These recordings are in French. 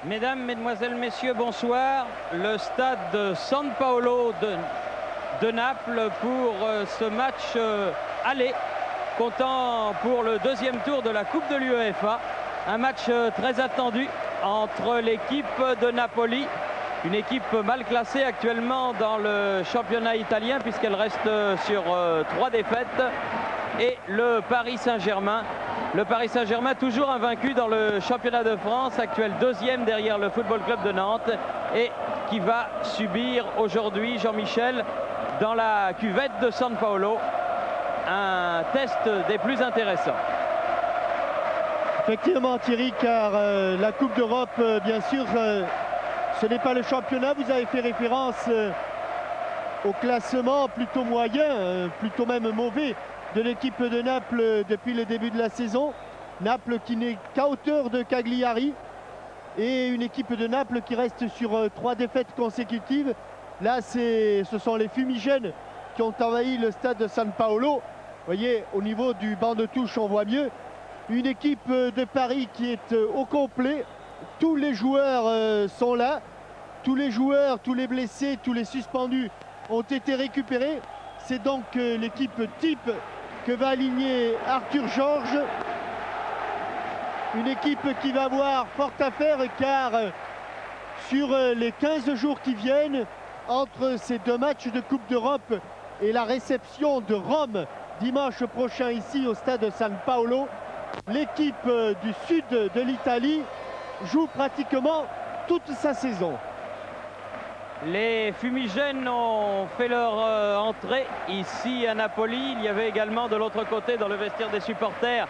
Mesdames, Mesdemoiselles, Messieurs, bonsoir. Le stade de San Paolo de Naples pour ce match aller, comptant pour le deuxième tour de la Coupe de l'UEFA. Un match très attendu entre l'équipe de Napoli, une équipe mal classée actuellement dans le championnat italien puisqu'elle reste sur 3 défaites, et le Paris Saint-Germain. Le Paris Saint-Germain toujours invaincu dans le championnat de France, actuel deuxième derrière le Football Club de Nantes, et qui va subir aujourd'hui, Jean-Michel, dans la cuvette de San Paolo, un test des plus intéressants. Effectivement Thierry, car la Coupe d'Europe, bien sûr, ce n'est pas le championnat. Vous avez fait référence au classement plutôt moyen, plutôt même mauvais, de l'équipe de Naples depuis le début de la saison. Naples qui n'est qu'à hauteur de Cagliari, et une équipe de Naples qui reste sur 3 défaites consécutives. Là, ce sont les fumigènes qui ont envahi le stade de San Paolo. Vous voyez, au niveau du banc de touche, on voit mieux. Une équipe de Paris qui est au complet. Tous les joueurs sont là. Tous les joueurs, tous les blessés, tous les suspendus ont été récupérés. C'est donc l'équipe type que va aligner Arthur Georges. Une équipe qui va avoir fort à faire, car sur les 15 jours qui viennent, entre ces 2 matchs de Coupe d'Europe et la réception de Rome dimanche prochain ici au stade de San Paolo, l'équipe du sud de l'Italie joue pratiquement toute sa saison. Les fumigènes ont fait leur entrée ici à Napoli. Il y avait également de l'autre côté, dans le vestiaire des supporters,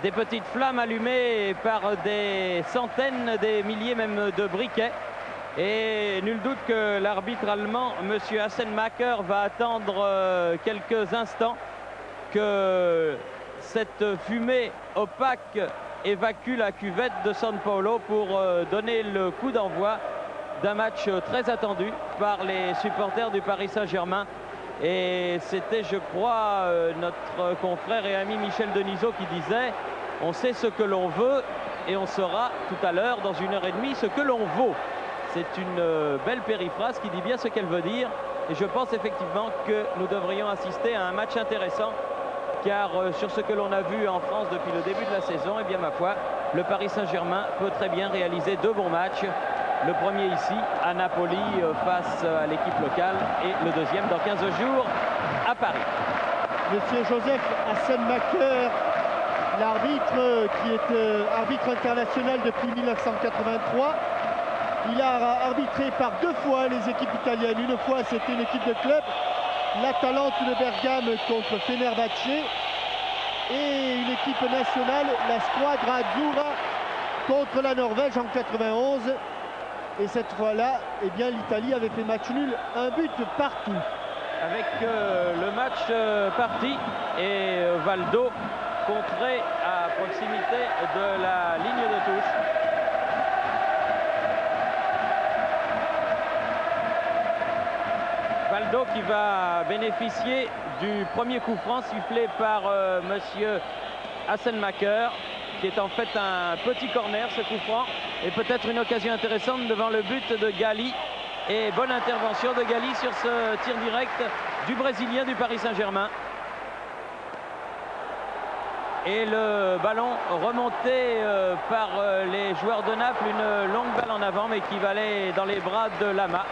des petites flammes allumées par des centaines, des milliers même de briquets. Et nul doute que l'arbitre allemand, M. Hasselmacher, va attendre quelques instants que cette fumée opaque évacue la cuvette de San Paolo pour donner le coup d'envoi d'un match très attendu par les supporters du Paris Saint-Germain. Et c'était, je crois, notre confrère et ami Michel Denisot qui disait: on sait ce que l'on veut et on saura tout à l'heure, dans 1h30, ce que l'on vaut. C'est une belle périphrase qui dit bien ce qu'elle veut dire, et je pense effectivement que nous devrions assister à un match intéressant, car sur ce que l'on a vu en France depuis le début de la saison, eh bien ma foi, le Paris Saint-Germain peut très bien réaliser 2 bons matchs. Le premier ici à Napoli face à l'équipe locale, et le deuxième dans 15 jours à Paris. Monsieur Joseph Hasselmacher, l'arbitre qui est arbitre international depuis 1983. Il a arbitré par 2 fois les équipes italiennes. Une fois, c'était une équipe de club, l'Atalante de Bergame contre Fenerbahçe, et une équipe nationale, la Squadra Azzurra, contre la Norvège en 91. Et cette fois-là, eh bien, l'Italie avait fait match nul, 1 but partout. Avec le match parti et Valdo contré à proximité de la ligne de touche. Valdo qui va bénéficier du premier coup franc sifflé par monsieur Hasselmacher, qui est en fait un petit corner, ce coup franc, et peut-être une occasion intéressante devant le but de Galli. Et bonne intervention de Galli sur ce tir direct du Brésilien du Paris Saint-Germain. Et le ballon remonté par les joueurs de Naples, une longue balle en avant, mais qui va aller dans les bras de Lama.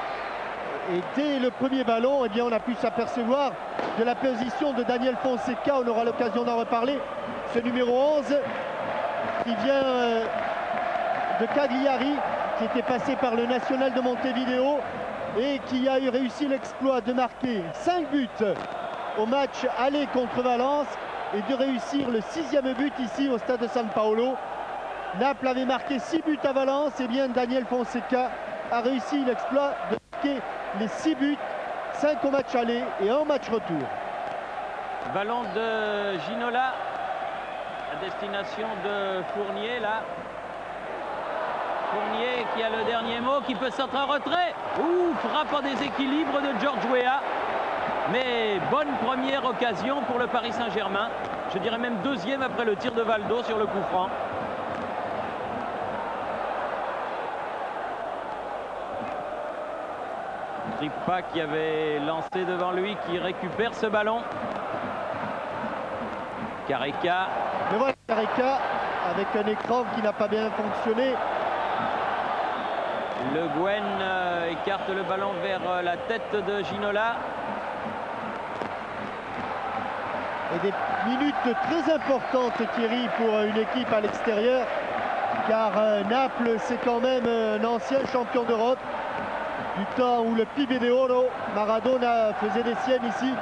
Et dès le premier ballon, eh bien, on a pu s'apercevoir de la position de Daniel Fonseca. On aura l'occasion d'en reparler. Ce numéro 11 qui vient de Cagliari, qui était passé par le National de Montevideo et qui a réussi l'exploit de marquer 5 buts au match aller contre Valence et de réussir le 6e but ici au stade de San Paolo. Naples avait marqué 6 buts à Valence, et bien Daniel Fonseca a réussi l'exploit de marquer les 6 buts, 5 au match aller et 1 au match retour. Ballon de Ginola à destination de Fournier là. Fournier qui a le dernier mot, qui peut sortir en retrait. Ouh, frappe en déséquilibre de George Weah. Mais bonne première occasion pour le Paris Saint-Germain. Je dirais même 2e après le tir de Valdo sur le coup franc. Crippa qui avait lancé devant lui, qui récupère ce ballon. Carica. Mais voilà, Carica avec un écran qui n'a pas bien fonctionné. Le Guen écarte le ballon vers la tête de Ginola. Et des minutes très importantes, Thierry, pour une équipe à l'extérieur. Car Naples, c'est quand même un ancien champion d'Europe. Du temps où le Pibe de Oro, Maradona, faisait des siennes ici.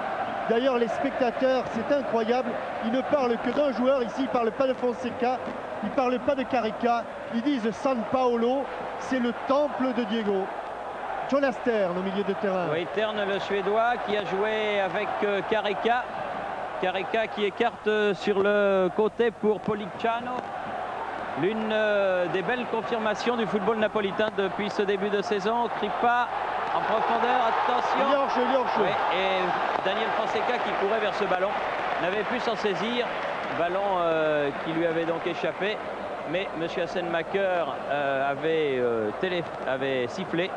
D'ailleurs, les spectateurs, c'est incroyable. Ils ne parlent que d'un joueur. Ici, ils ne parlent pas de Fonseca. Ils ne parlent pas de Carica. Ils disent San Paolo. C'est le temple de Diego. Jonas Tern au milieu de terrain. Oui, Tern, le Suédois, qui a joué avec Carica. Carica qui écarte sur le côté pour Policiano. L'une des belles confirmations du football napolitain depuis ce début de saison. Crippa en profondeur, attention. Oui, et Daniel Fonseca qui courait vers ce ballon n'avait pu s'en saisir. Ballon qui lui avait donc échappé. Mais M. Hassenmacher avait sifflé.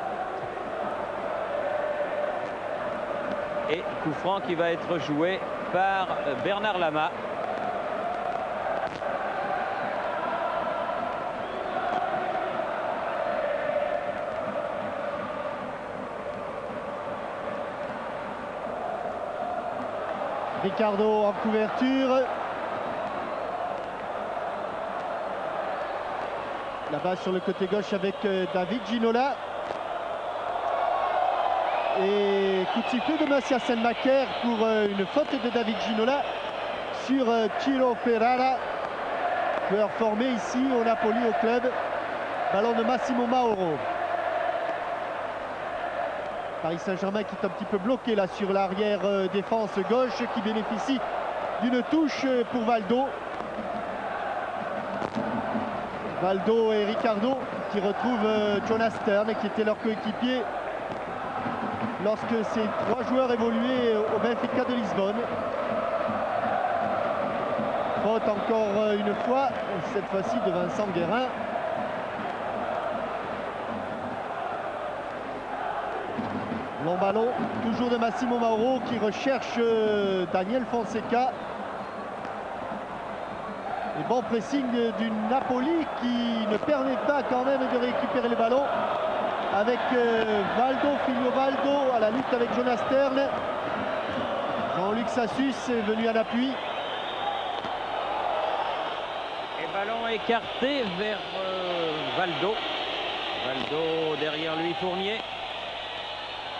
Et coup franc qui va être joué par Bernard Lama. Ricardo en couverture. Là-bas sur le côté gauche avec David Ginola. Et coup de sifflet de Monsieur Hassenmacher pour une faute de David Ginola sur Ciro Ferrara, joueur formé ici au Napoli au club. Ballon de Massimo Mauro. Paris Saint-Germain qui est un petit peu bloqué là sur l'arrière défense gauche, qui bénéficie d'une touche pour Valdo. Valdo et Ricardo qui retrouvent Jonas Tern qui était leur coéquipier lorsque ces trois joueurs évoluaient au Benfica de Lisbonne. Faute encore une fois, cette fois-ci de Vincent Guérin. Long ballon, toujours de Massimo Mauro qui recherche Daniel Fonseca. Et bon pressing du Napoli qui ne permet pas quand même de récupérer le ballon. Avec Valdo, Filio Valdo à la lutte avec Jonas Tern. Jean-Luc Sassus est venu à l'appui. Et ballon écarté vers Valdo. Valdo derrière lui, Fournier.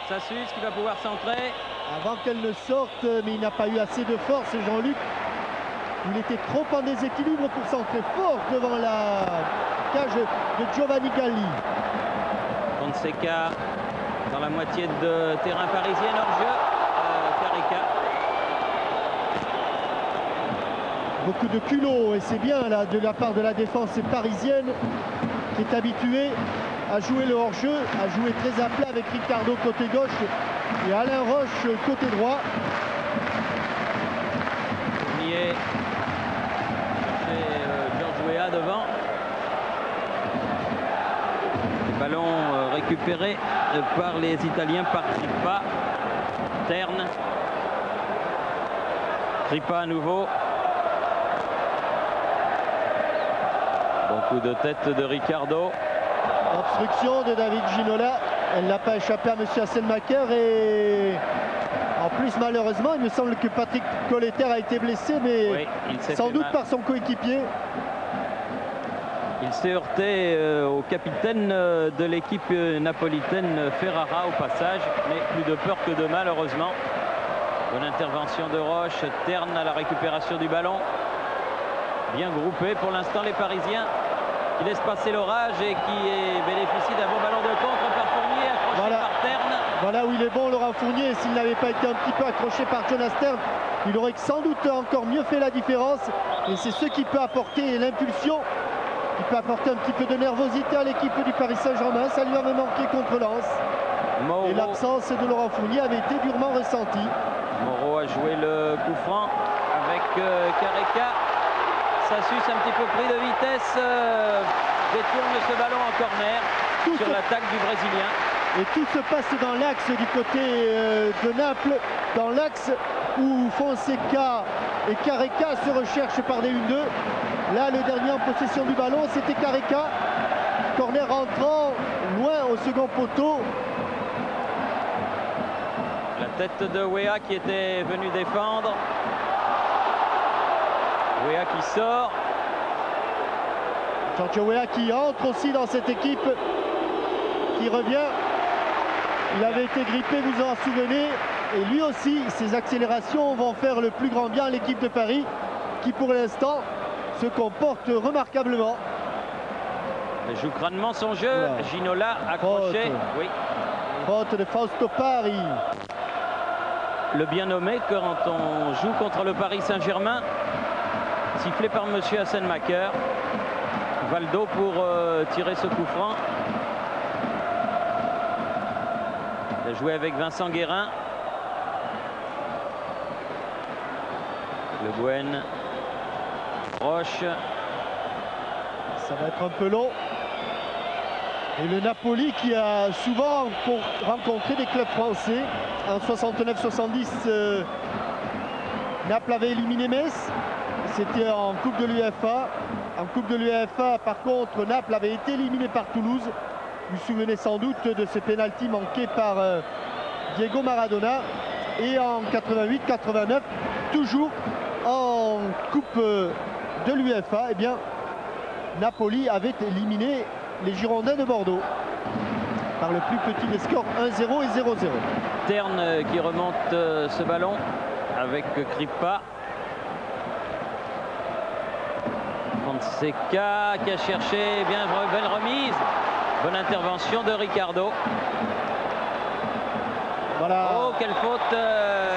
Sassus qui va pouvoir centrer. Avant qu'elle ne sorte, mais il n'a pas eu assez de force, Jean-Luc. Il était trop en déséquilibre pour centrer fort devant la cage de Giovanni Galli. Fonseca dans la moitié de terrain parisienne, hors-jeu. Carica. Beaucoup de culot, et c'est bien là de la part de la défense parisienne qui est habituée à jouer le hors-jeu, à jouer très à plat avec Ricardo côté gauche et Alain Roche côté droit. Fournier chez Georges Weah devant. Ballon récupéré par les Italiens par Crippa. Tern. Crippa à nouveau. Bon coup de tête de Ricardo. Obstruction de David Ginola. Elle n'a pas échappé à M. Hassenmacher. Et en plus, malheureusement, il me semble que Patrick Colletter a été blessé, mais oui, sans doute par son coéquipier. Il s'est heurté au capitaine de l'équipe napolitaine, Ferrara, au passage, mais plus de peur que de mal, heureusement. Bonne intervention de Roche. Tern à la récupération du ballon. Bien groupé pour l'instant les Parisiens, qui laissent passer l'orage et qui bénéficient d'un bon ballon de contre par Fournier, accroché par Tern. Voilà où il est bon, Laurent Fournier. S'il n'avait pas été un petit peu accroché par Jonas Tern, il aurait sans doute encore mieux fait la différence. Et c'est ce qui peut apporter l'impulsion, qui peut apporter un petit peu de nervosité à l'équipe du Paris Saint-Germain. Ça lui avait manqué contre Lens. Et l'absence de Laurent Fournier avait été durement ressentie. Moreau a joué le coup franc avec Carica. Sassus un petit peu pris de vitesse, détourne ce ballon en corner sur l'attaque du Brésilien. Et tout se passe dans l'axe du côté de Naples, dans l'axe où Fonseca et Careca se recherchent par des 1-2. Là, le dernier en possession du ballon, c'était Careca. Corner rentrant loin au second poteau. La tête de Weah qui était venu défendre. Weah qui sort. Giorgio Weah qui entre aussi dans cette équipe, qui revient. Il avait été grippé, vous en souvenez. Et lui aussi, ses accélérations vont faire le plus grand bien à l'équipe de Paris, qui pour l'instant se comporte remarquablement. Il joue crânement son jeu. Voilà. Ginola accroché. Faute. Oui. Faute de Fausto Pari. Le bien nommé quand on joue contre le Paris Saint-Germain. Sifflé par monsieur Hassenmacher. Valdo pour tirer ce coup franc. Il a joué avec Vincent Guérin. Le Guen. Roche. Ça va être un peu long. Et le Napoli qui a souvent rencontré des clubs français. En 69-70, Naples avait éliminé Metz. C'était en Coupe de l'UEFA. En Coupe de l'UEFA, par contre, Naples avait été éliminé par Toulouse. Vous vous souvenez sans doute de ce pénalty manqué par Diego Maradona. Et en 88-89, toujours en Coupe de l'UEFA, eh bien, Napoli avait éliminé les Girondins de Bordeaux par le plus petit des scores, 1-0 et 0-0. Terne qui remonte ce ballon avec Kripa. Fonseca qui a cherché, bien belle remise. Bonne intervention de Ricardo. Voilà. Oh, quelle faute.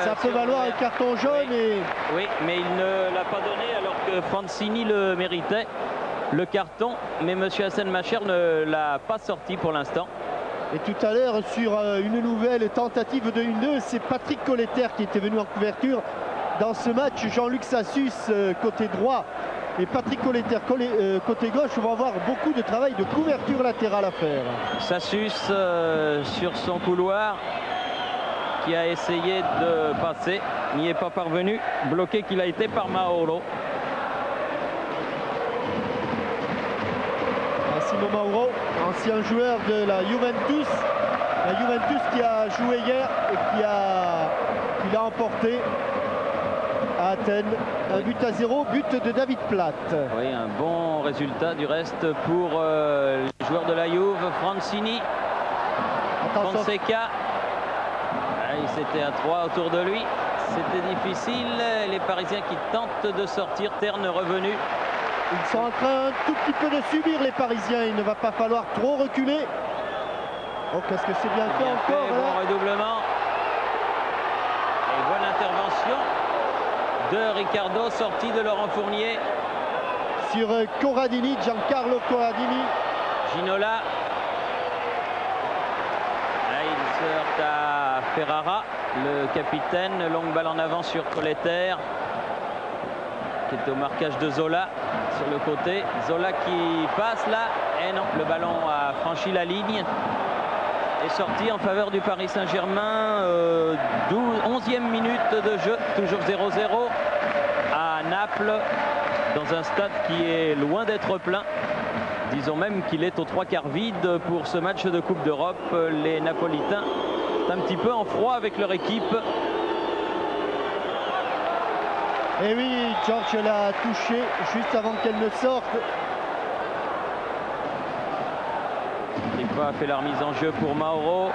Ça peut valoir un carton jaune. Oui. Et... oui, mais il ne l'a pas donné alors que Francini le méritait. Le carton, mais M. Hassenmacher ne l'a pas sorti pour l'instant. Et tout à l'heure, sur une nouvelle tentative de 1-2, c'est Patrick Colletter qui était venu en couverture. Dans ce match, Jean-Luc Sassus, côté droit, et Patrick Colletter, côté gauche, vont avoir beaucoup de travail de couverture latérale à faire. Sassus sur son couloir, qui a essayé de passer, n'y est pas parvenu, bloqué qu'il a été par Mauro. Mauro, ancien joueur de la Juventus qui a joué hier et qui l'a emporté à Athènes. Un but à 0, but de David Platt. Oui, un bon résultat du reste pour les joueurs de la Juve. Francini, Fonseca, c'était à 3 autour de lui, c'était difficile. Les Parisiens qui tentent de sortir, Terne revenu. Ils sont en train un tout petit peu de subir, les Parisiens. Il ne va pas falloir trop reculer. Oh, qu'est-ce que c'est bien fait encore. Bon redoublement. Et bonne intervention de Ricardo, sorti de Laurent Fournier. Sur Corradini, Giancarlo Corradini. Ginola. Là, il se heurte à Ferrara, le capitaine. Longue balle en avant sur Colletter, qui est au marquage de Zola sur le côté. Zola qui passe là. Et non, le ballon a franchi la ligne. Est sorti en faveur du Paris Saint-Germain. 11e minute de jeu, toujours 0-0 à Naples, dans un stade qui est loin d'être plein. Disons même qu'il est aux 3/4 vide pour ce match de Coupe d'Europe. Les Napolitains sont un petit peu en froid avec leur équipe. Et oui, George l'a touché juste avant qu'elle ne sorte. Kripa a fait la remise en jeu pour Mauro.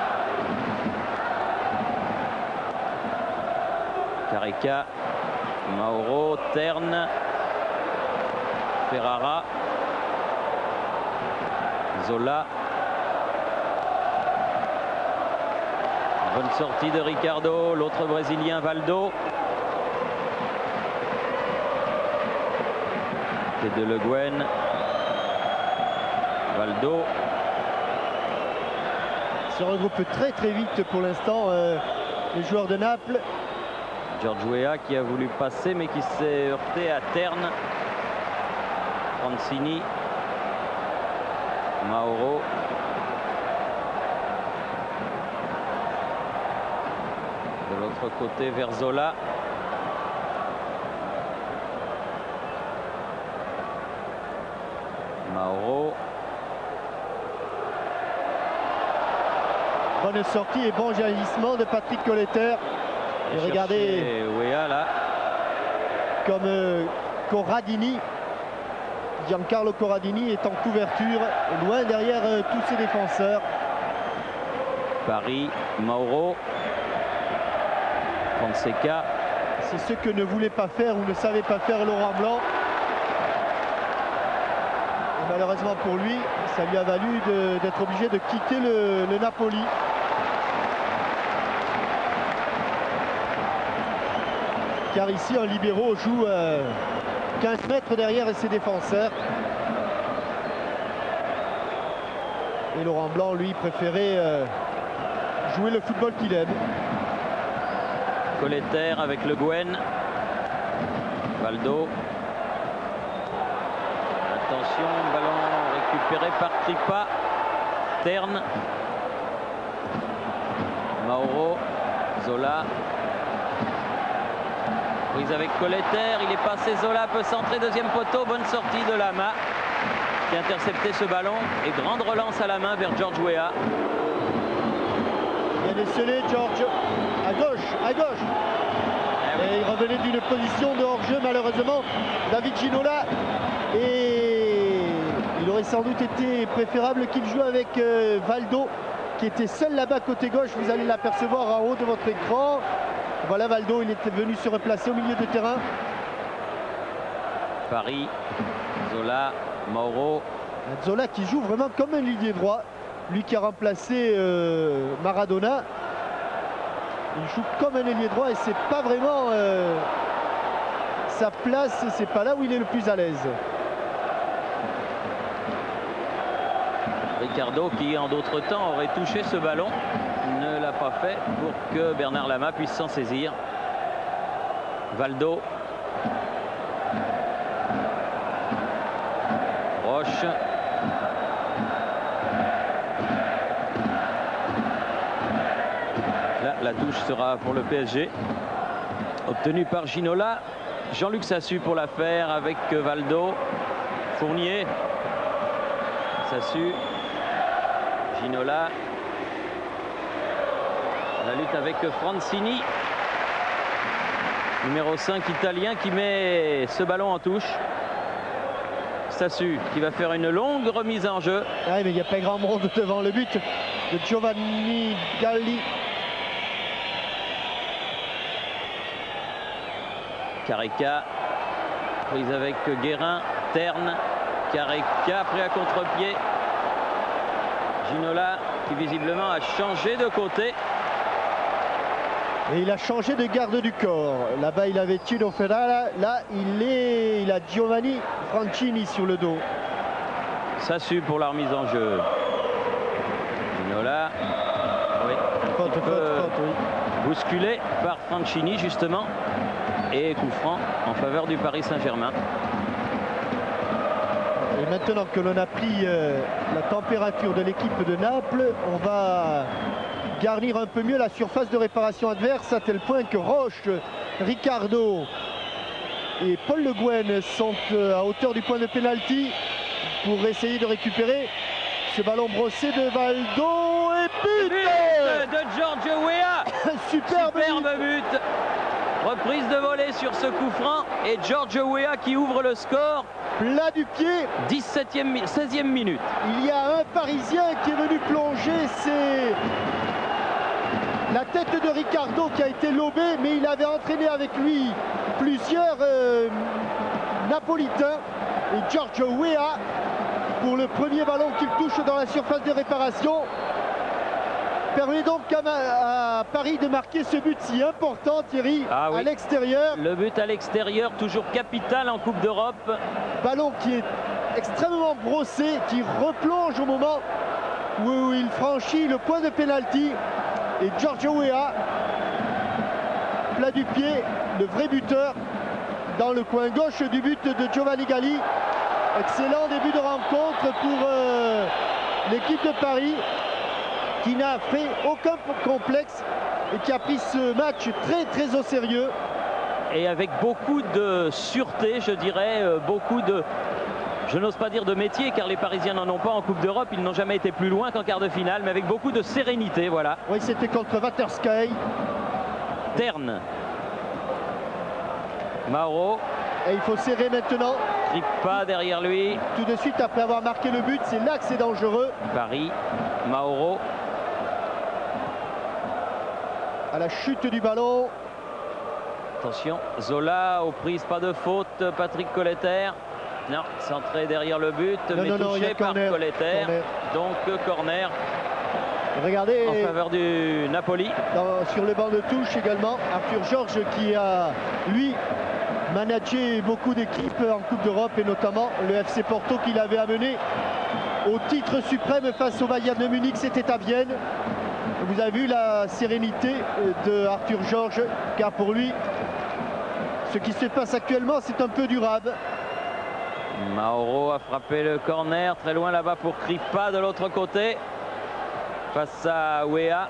Careca, Mauro, Terne, Ferrara, Zola. Bonne sortie de Ricardo, l'autre Brésilien Valdo. Et de Le Guen. Valdo. Se regroupe très vite pour l'instant les joueurs de Naples. Giorgio Weah qui a voulu passer mais qui s'est heurté à Terne. Francini. Mauro. l'autre côté vers Zola. Mauro. Bonne sortie et bon jaillissement de Patrick Colletter. Et regardez Weah, là. Comme Corradini. Giancarlo Corradini est en couverture, loin derrière tous ses défenseurs. Paris, Mauro. Fonseca. C'est ce que ne voulait pas faire ou ne savait pas faire Laurent Blanc. Et malheureusement pour lui, ça lui a valu d'être obligé de quitter le Napoli. Car ici, un libéro joue 15 mètres derrière ses défenseurs. Et Laurent Blanc, lui, préférait jouer le football qu'il aime. Colletter avec Le Guen. Valdo. Attention, ballon récupéré par Crippa. Terne. Mauro. Zola. Prise avec Colletter, il est passé, Zola peut centrer, deuxième poteau, bonne sortie de Lama qui a intercepté ce ballon et grande relance à la main vers George Weah. Bien décelé George, à gauche. Et il revenait d'une position de hors-jeu malheureusement, David Ginola. Et il aurait sans doute été préférable qu'il joue avec Valdo qui était seul là-bas côté gauche, vous allez l'apercevoir en haut de votre écran. Voilà Valdo, il était venu se replacer au milieu de terrain. Paris, Zola, Mauro. Zola qui joue vraiment comme un ailier droit. Lui qui a remplacé Maradona. Il joue comme un ailier droit et c'est pas vraiment sa place, c'est pas là où il est le plus à l'aise. Ricardo qui en d'autres temps aurait touché ce ballon ne l'a pas fait pour que Bernard Lama puisse s'en saisir. Valdo. Roche. Là, la touche sera pour le PSG. Obtenue par Ginola. Jean-Luc Sassu pour la faire avec Valdo. Fournier. Sassu. Ginola. La lutte avec Francini. Numéro 5 italien qui met ce ballon en touche. Sassu qui va faire une longue remise en jeu. Ouais, mais il n'y a pas grand monde devant le but de Giovanni Galli. Careca. Prise avec Guérin. Terne. Careca pris à contre-pied. Ginola qui visiblement a changé de côté. Et il a changé de garde du corps. Là-bas, il avait Tino Ferrara. Là, il a Giovanni Francini sur le dos. Sassu pour la remise en jeu. Ginola. Oui, faute, oui. Bousculé par Francini, justement. Et coup franc en faveur du Paris Saint-Germain. Et maintenant que l'on a pris la température de l'équipe de Naples, on va garnir un peu mieux la surface de réparation adverse, à tel point que Roche, Ricardo et Paul Le Guen sont à hauteur du point de pénalty pour essayer de récupérer ce ballon brossé de Valdo et but de George Weah. Superbe but. Reprise de volée sur ce coup franc et George Weah qui ouvre le score. Plat du pied. 16e minute. Il y a un Parisien qui est venu plonger, c'est la tête de Ricardo qui a été lobée, mais il avait entraîné avec lui plusieurs Napolitains. Et George Weah, pour le premier ballon qu'il touche dans la surface de réparation, permet donc à Paris de marquer ce but si important, Thierry, à l'extérieur. Le but à l'extérieur, toujours capital en Coupe d'Europe. Ballon qui est extrêmement brossé, qui replonge au moment où il franchit le point de pénalty. Et George Weah, plat du pied, le vrai buteur, dans le coin gauche du but de Giovanni Galli. Excellent début de rencontre pour l'équipe de Paris, qui n'a fait aucun complexe et qui a pris ce match très au sérieux. Et avec beaucoup de sûreté, je dirais, beaucoup de... Je n'ose pas dire de métier, car les Parisiens n'en ont pas en Coupe d'Europe. Ils n'ont jamais été plus loin qu'en quart de finale, mais avec beaucoup de sérénité, voilà. Oui, c'était contre Waterskei. Terne. Mauro. Et il faut serrer maintenant. Crippa derrière lui. Tout de suite, après avoir marqué le but, c'est là que c'est dangereux. Paris. Mauro. À la chute du ballon. Attention, Zola aux prises, pas de faute. Patrick Colletter. Non, centré derrière le but, mais touché par Colletter. Donc corner. Regardez. En faveur du Napoli. Sur le banc de touche également, Arthur Georges qui a, lui, managé beaucoup d'équipes en Coupe d'Europe et notamment le FC Porto qu'il avait amené au titre suprême face au Bayern de Munich, c'était à Vienne. Vous avez vu la sérénité de Arthur Georges, car pour lui, ce qui se passe actuellement, c'est un peu durable. Mauro a frappé le corner, très loin là-bas pour Crippa de l'autre côté. Face à Weah.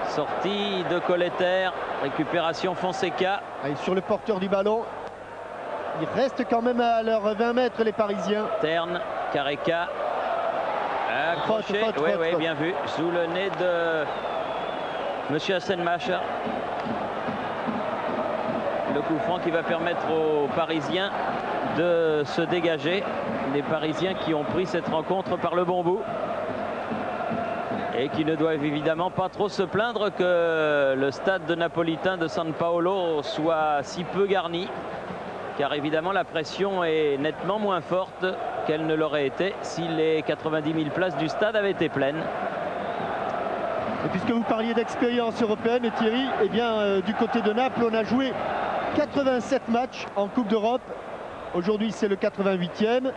Sortie de Colletter, récupération Fonseca. Et sur le porteur du ballon, il reste quand même à leurs 20 mètres les Parisiens. Terne, Careca. Accroché, oui, bien vu. Sous le nez de Monsieur Hassenmacher. Le coup franc qui va permettre aux Parisiens de se dégager. Les Parisiens qui ont pris cette rencontre par le bon bout. Et qui ne doivent évidemment pas trop se plaindre que le stade de napolitain de San Paolo soit si peu garni. Car évidemment la pression est nettement moins forte qu'elle ne l'aurait été si les 90 000 places du stade avaient été pleines. Et puisque vous parliez d'expérience européenne, Thierry, eh bien du côté de Naples, on a joué 87 matchs en Coupe d'Europe. Aujourd'hui, c'est le 88e.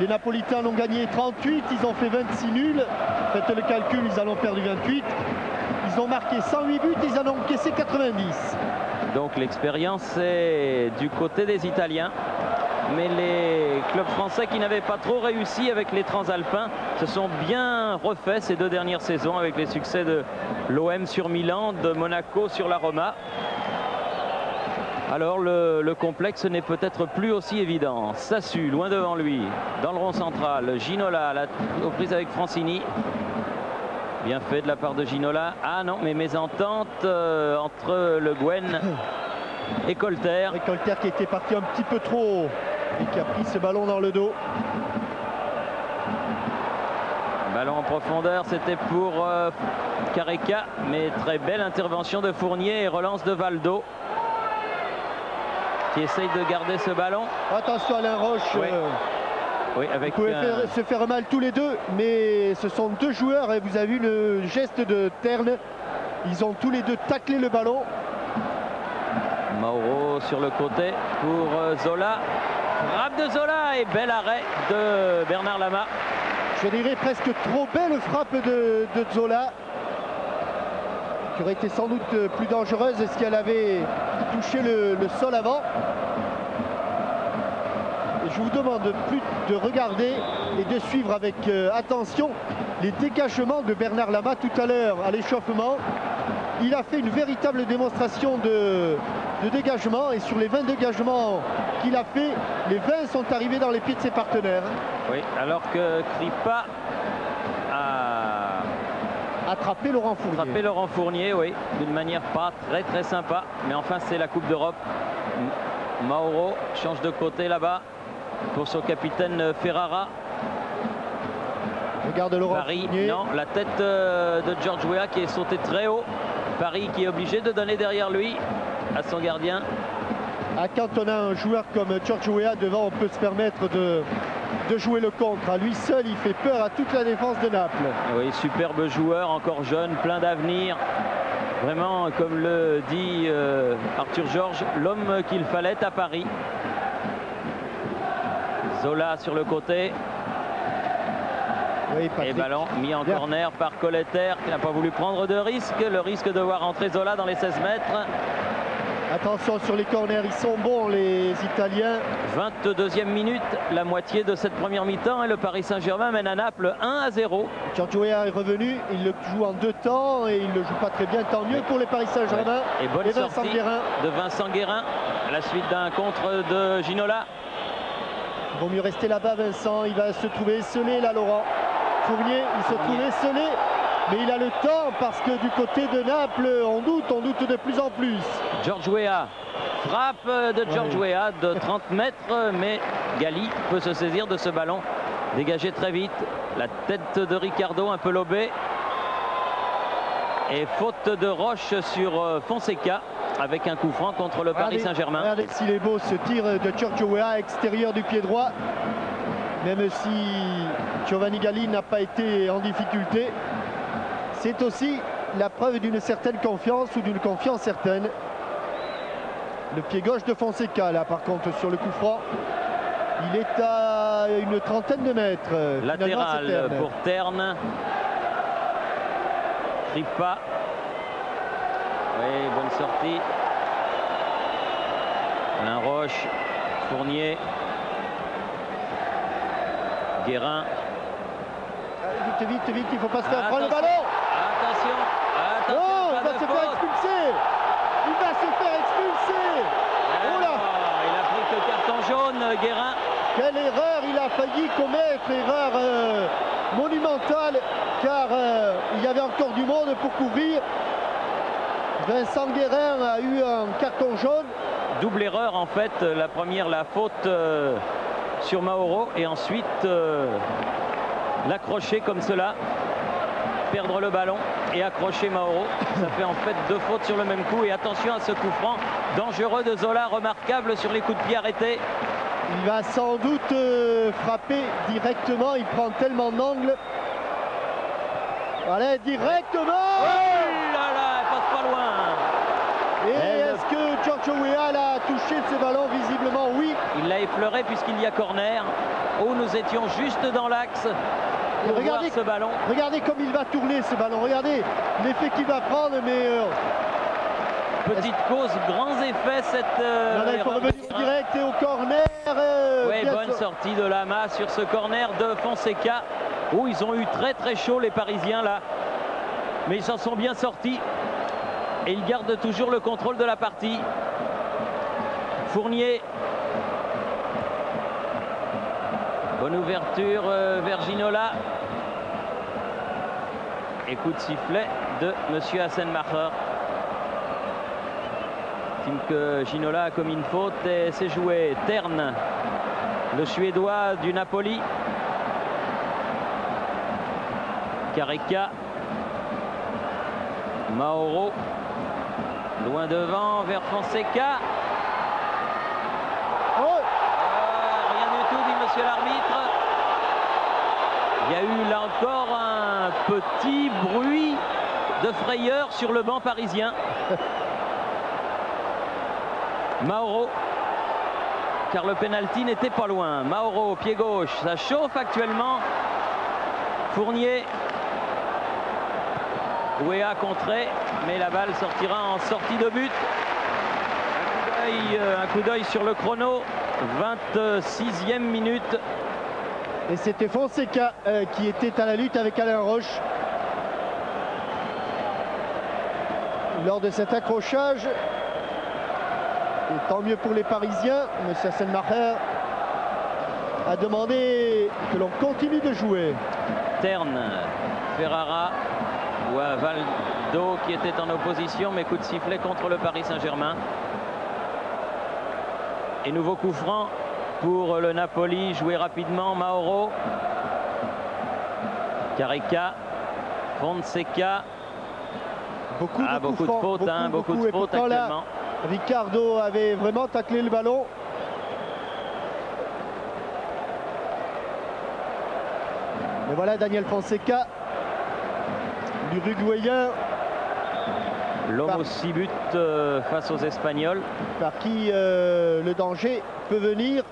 Les Napolitains l'ont gagné 38, ils ont fait 26 nuls. Faites le calcul, ils en ont perdu 28. Ils ont marqué 108 buts, ils en ont encaissé 90. Donc l'expérience est du côté des Italiens. Mais les clubs français qui n'avaient pas trop réussi avec les Transalpins se sont bien refaits ces deux dernières saisons avec les succès de l'OM sur Milan, de Monaco sur la Roma. Alors le complexe n'est peut-être plus aussi évident. Sassu loin devant lui, dans le rond central. Ginola aux prises avec Francini. Bien fait de la part de Ginola. Ah non, mais mésentente entre Le Guen et Colter. Et Colter qui était parti un petit peu trop haut et qui a pris ce ballon dans le dos. Ballon en profondeur, c'était pour Careca, mais très belle intervention de Fournier et relance de Valdo, qui essaye de garder ce ballon. Attention Alain Roche. Oui. Oui, avec vous pouvez se faire mal tous les deux, mais ce sont deux joueurs et vous avez vu le geste de Terne. Ils ont tous les deux taclé le ballon. Mauro sur le côté pour Zola. Frappe de Zola et bel arrêt de Bernard Lama. Je dirais presque trop belle frappe de Zola, qui aurait été sans doute plus dangereuse si elle avait touché le sol avant. Et je vous demande plus de regarder et de suivre avec attention les dégagements de Bernard Lama tout à l'heure à l'échauffement. Il a fait une véritable démonstration de dégagement, et sur les 20 dégagements qu'il a fait, les 20 sont arrivés dans les pieds de ses partenaires. Oui, alors que Crippa a attrapé Laurent Fournier. Attrapé Laurent Fournier, oui, d'une manière pas très sympa. Mais enfin, c'est la Coupe d'Europe. Mauro change de côté là-bas pour son capitaine Ferrara. Regarde Laurent Paris, Fournier. Non, la tête de George Weah qui est sauté très haut. Paris qui est obligé de donner derrière lui à son gardien. Ah, quand on a un joueur comme George Weah devant, on peut se permettre de jouer le contre. À lui seul, il fait peur à toute la défense de Naples. Oui, superbe joueur, encore jeune, plein d'avenir. Vraiment, comme le dit Arthur Georges, l'homme qu'il fallait à Paris. Zola sur le côté. Oui, et ballon mis en corner par Colletter, qui n'a pas voulu prendre de risque. Le risque de voir entrer Zola dans les 16 mètres. Attention sur les corners, ils sont bons les Italiens. 22e minute, la moitié de cette première mi-temps et le Paris Saint-Germain mène à Naples 1-0. Giorgio Weah est revenu, il le joue en 2 temps et il ne le joue pas très bien, tant mieux pour les Paris Saint-Germain. Et bonne sortie de Vincent Guérin à la suite d'un contre de Ginola. Il vaut mieux rester là-bas Vincent, il va se trouver esselé là Laurent. Fournier, il se trouve esselé, mais il a le temps parce que du côté de Naples, on doute de plus en plus. Giorgio Weah, frappe de Giorgio Weah de 30 mètres, mais Galli peut se saisir de ce ballon. Dégagé très vite, la tête de Ricardo un peu lobée. Et faute de Roche sur Fonseca avec un coup franc contre le Paris Saint-Germain. Regardez s'il est beau ce tir de Giorgio Weah extérieur du pied droit. Même si Giovanni Galli n'a pas été en difficulté, c'est aussi la preuve d'une certaine confiance ou d'une confiance certaine. Le pied gauche de Fonseca là par contre sur le coup franc. Il est à une trentaine de mètres. Latéral pour Terne. Ripa. Oui, bonne sortie. Alain Roche. Fournier. Guérin. Vite, il ne faut pas se faire prendre le ballon. Attention, non, il va se faire expulser. Il va se faire expulser. Oh là, il a pris que carton jaune, Guérin. Quelle erreur il a failli commettre, erreur monumentale, car il y avait encore du monde pour couvrir. Vincent Guérin a eu un carton jaune. Double erreur en fait, la première la faute sur Mauro et ensuite l'accrocher comme cela, perdre le ballon et accrocher Mauro. Ça fait en fait 2 fautes sur le même coup et attention à ce coup franc dangereux de Zola, remarquable sur les coups de pied arrêtés. Il va sans doute frapper directement, il prend tellement d'angles. Allez, directement. Oh là là, elle passe pas loin. Et est-ce que Giorgio Weah a touché de ce ballon? Visiblement oui. Il l'a effleuré puisqu'il y a corner. Oh, nous étions juste dans l'axe pour voir ce ballon. Regardez comme il va tourner ce ballon, regardez l'effet qu'il va prendre, mais... Petite cause, grands effets cette... il faut revenir direct et au corner. Oui, bonne sortie de Lama sur ce corner de Fonseca. Oh, ils ont eu très chaud les Parisiens là. Mais ils s'en sont bien sortis. Et ils gardent toujours le contrôle de la partie. Fournier. Bonne ouverture vers Ginola. Et coup de sifflet de Monsieur Hassenmacher. Estime que Ginola a commis une faute et c'est joué. Terne, le Suédois du Napoli. Carica. Mauro. Loin devant vers Fonseca. Rien du tout, dit monsieur l'arbitre. Il y a eu là encore un petit bruit de frayeur sur le banc parisien. Mauro, car le pénalty n'était pas loin. Mauro, pied gauche, ça chauffe actuellement. Fournier. Weah contré, mais la balle sortira en sortie de but. Un coup d'œil sur le chrono. 26e minute. Et c'était Fonseca qui était à la lutte avec Alain Roche. Lors de cet accrochage. Et tant mieux pour les Parisiens. M. Hassenmacher a demandé que l'on continue de jouer. Terne, Ferrara ou à Valdo qui était en opposition, mais coup de sifflet contre le Paris Saint-Germain. Et nouveau coup franc pour le Napoli, joué rapidement. Mauro, Carica, Fonseca. Beaucoup de fautes, beaucoup de fautes actuellement. Là, Ricardo avait vraiment taclé le ballon. Mais voilà Daniel Fonseca, l'Uruguayen. L'homme aux 6 buts face aux Espagnols. Par qui le danger peut venir.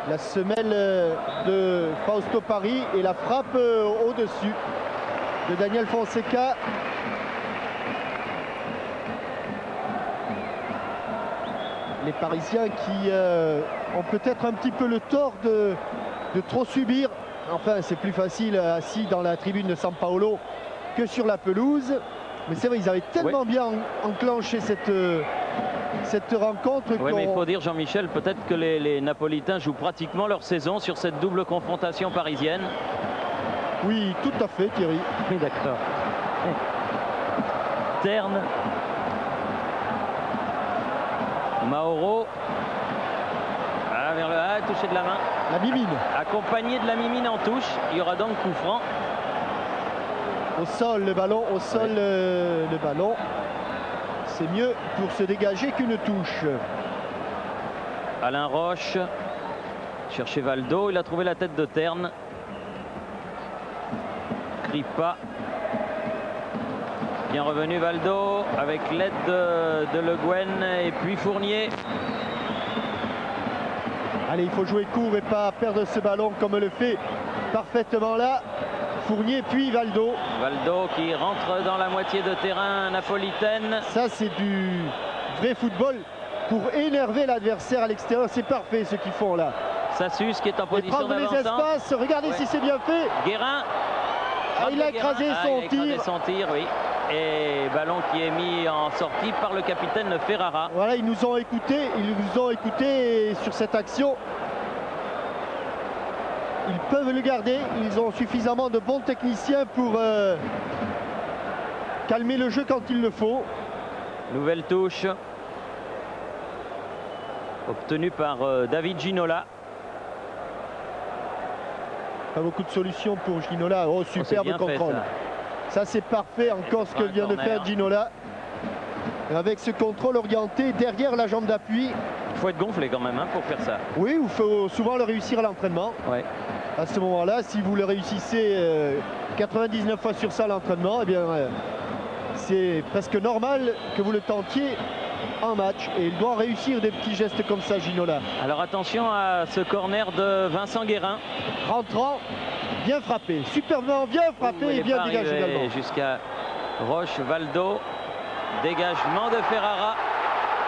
La semelle de Fausto Paris et la frappe au-dessus de Daniel Fonseca. Les Parisiens qui ont peut-être un petit peu le tort de trop subir. Enfin, c'est plus facile assis dans la tribune de San Paolo que sur la pelouse. Mais c'est vrai, ils avaient tellement bien enclenché cette rencontre. Oui, mais il faut dire, Jean-Michel, peut-être que les Napolitains jouent pratiquement leur saison sur cette double confrontation parisienne. Oui, tout à fait, Thierry. Oui, d'accord. Terne. Mauro. Ah, vers le A, touché de la main. La mimine. Accompagné de la mimine en touche. Il y aura donc coup franc. Au sol, le ballon. Au sol, le ballon. C'est mieux pour se dégager qu'une touche. Alain Roche. Chercher Valdo. Il a trouvé la tête de Terne. Kripa. Bien revenu Valdo avec l'aide de Le Guen et puis Fournier. Allez, il faut jouer court et pas perdre ce ballon comme le fait parfaitement là Fournier puis Valdo. Valdo qui rentre dans la moitié de terrain napolitaine. Ça, c'est du vrai football pour énerver l'adversaire à l'extérieur. C'est parfait ce qu'ils font là. Sassus qui est en position prendre les espaces. Regardez si c'est bien fait. Guérin. Il a écrasé son tir, oui. Et ballon qui est mis en sortie par le capitaine Ferrara. Voilà, ils nous ont écoutés sur cette action. Ils peuvent le garder, ils ont suffisamment de bons techniciens pour calmer le jeu quand il le faut. Nouvelle touche obtenue par David Ginola. Pas beaucoup de solutions pour Ginola. Oh, superbe contrôle. Ça, c'est parfait encore ce que vient de faire Ginola. Avec ce contrôle orienté derrière la jambe d'appui. Il faut être gonflé quand même pour faire ça. Oui, il faut souvent le réussir à l'entraînement. Ouais. À ce moment-là, si vous le réussissez 99 fois sur ça à l'entraînement, eh bien, c'est presque normal que vous le tentiez en match. Et il doit réussir des petits gestes comme ça, Ginola. Alors attention à ce corner de Vincent Guérin. Rentrant, bien frappé, superbement bien frappé et bien dégagé également. Jusqu'à Roche, Valdo. Dégagement de Ferrara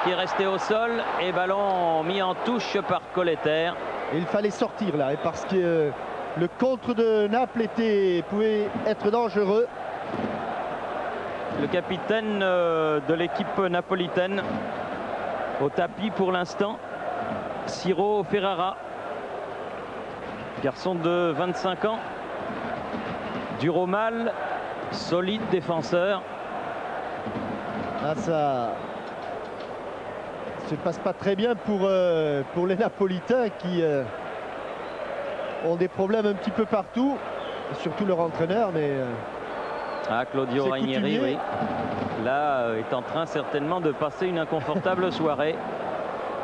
qui est resté au sol et ballon mis en touche par Colletter. Et il fallait sortir là, parce que le contre de Naples pouvait être dangereux. Le capitaine de l'équipe napolitaine au tapis pour l'instant, Ciro Ferrara. Garçon de 25 ans, dur au mal, solide défenseur. Ah, ça se passe pas très bien pour les Napolitains qui ont des problèmes un petit peu partout, surtout leur entraîneur. Mais Claudio Ranieri, oui. Là est en train certainement de passer une inconfortable soirée,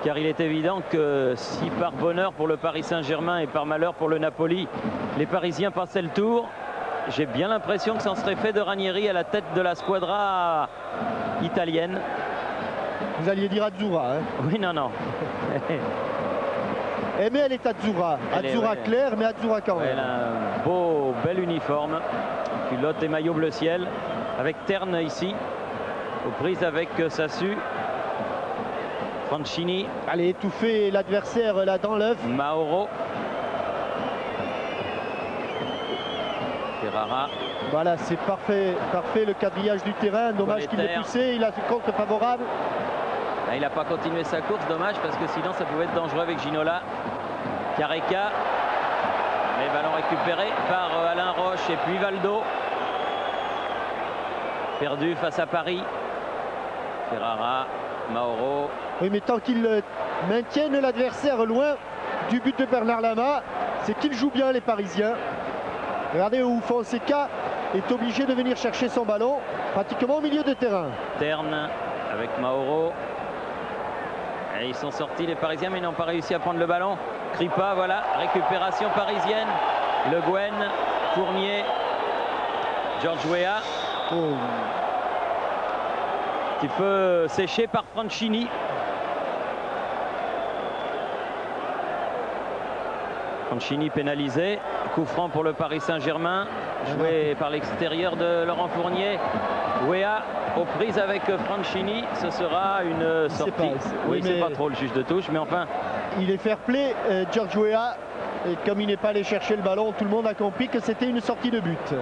car il est évident que si par bonheur pour le Paris Saint-Germain et par malheur pour le Napoli, les Parisiens passaient le tour, j'ai bien l'impression que ça en serait fait de Ranieri à la tête de la squadra italienne. Vous alliez dire Azzurra, hein? Oui, non. Mais elle est Azzurra. Azzurra claire, mais Azzurra quand même. Elle a un bel uniforme. Culotte et maillot bleu ciel. Avec Terne ici. Aux prises avec Sassu. Franchini. Allez, étouffer l'adversaire là dans l'œuf. Mauro. Ferrara. Voilà, c'est parfait le quadrillage du terrain. Dommage qu'il l'ait poussé, il a fait contre favorable. Là, il n'a pas continué sa course, dommage, parce que sinon ça pouvait être dangereux avec Ginola. Careca. Mais ballon récupéré par Alain Roche et puis Valdo. Perdu face à Paris. Ferrara, Mauro. Oui, mais tant qu'ils maintiennent l'adversaire loin du but de Bernard Lama, c'est qu'ils jouent bien les Parisiens. Regardez où Fonseca est obligé de venir chercher son ballon pratiquement au milieu de terrain. Terne avec Mauro. Et ils sont sortis les Parisiens, mais ils n'ont pas réussi à prendre le ballon. Kripa, voilà, récupération parisienne. Le Guen, Fournier, George Weah. Oh. Petit peu séché par Franchini. Franchini pénalisé. Coup franc pour le Paris Saint-Germain, joué par l'extérieur de Laurent Fournier. Weah aux prises avec Franchini, ce sera une sortie. Oui, c'est pas trop le juge de touche, mais enfin. Il est fair play, George Weah. Et comme il n'est pas allé chercher le ballon, tout le monde a compris que c'était une sortie de but.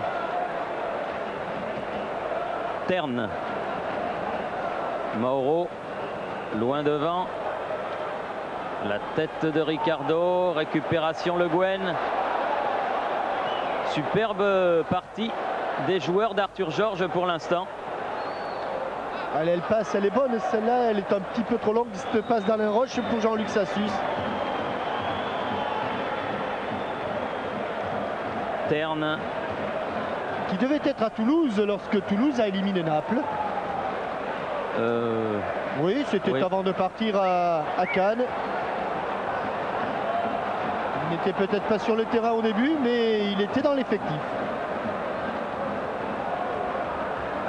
Terne. Mauro, loin devant. La tête de Ricardo, récupération Le Guen. Superbe partie des joueurs d'Arthur Georges pour l'instant. Allez, elle passe, elle est bonne celle-là, elle est un petit peu trop longue, cette passe d'Alain Roche pour Jean-Luc Sassus. Terne. Qui devait être à Toulouse lorsque Toulouse a éliminé Naples. Oui, c'était avant de partir à Cannes. Il n'était peut-être pas sur le terrain au début, mais il était dans l'effectif.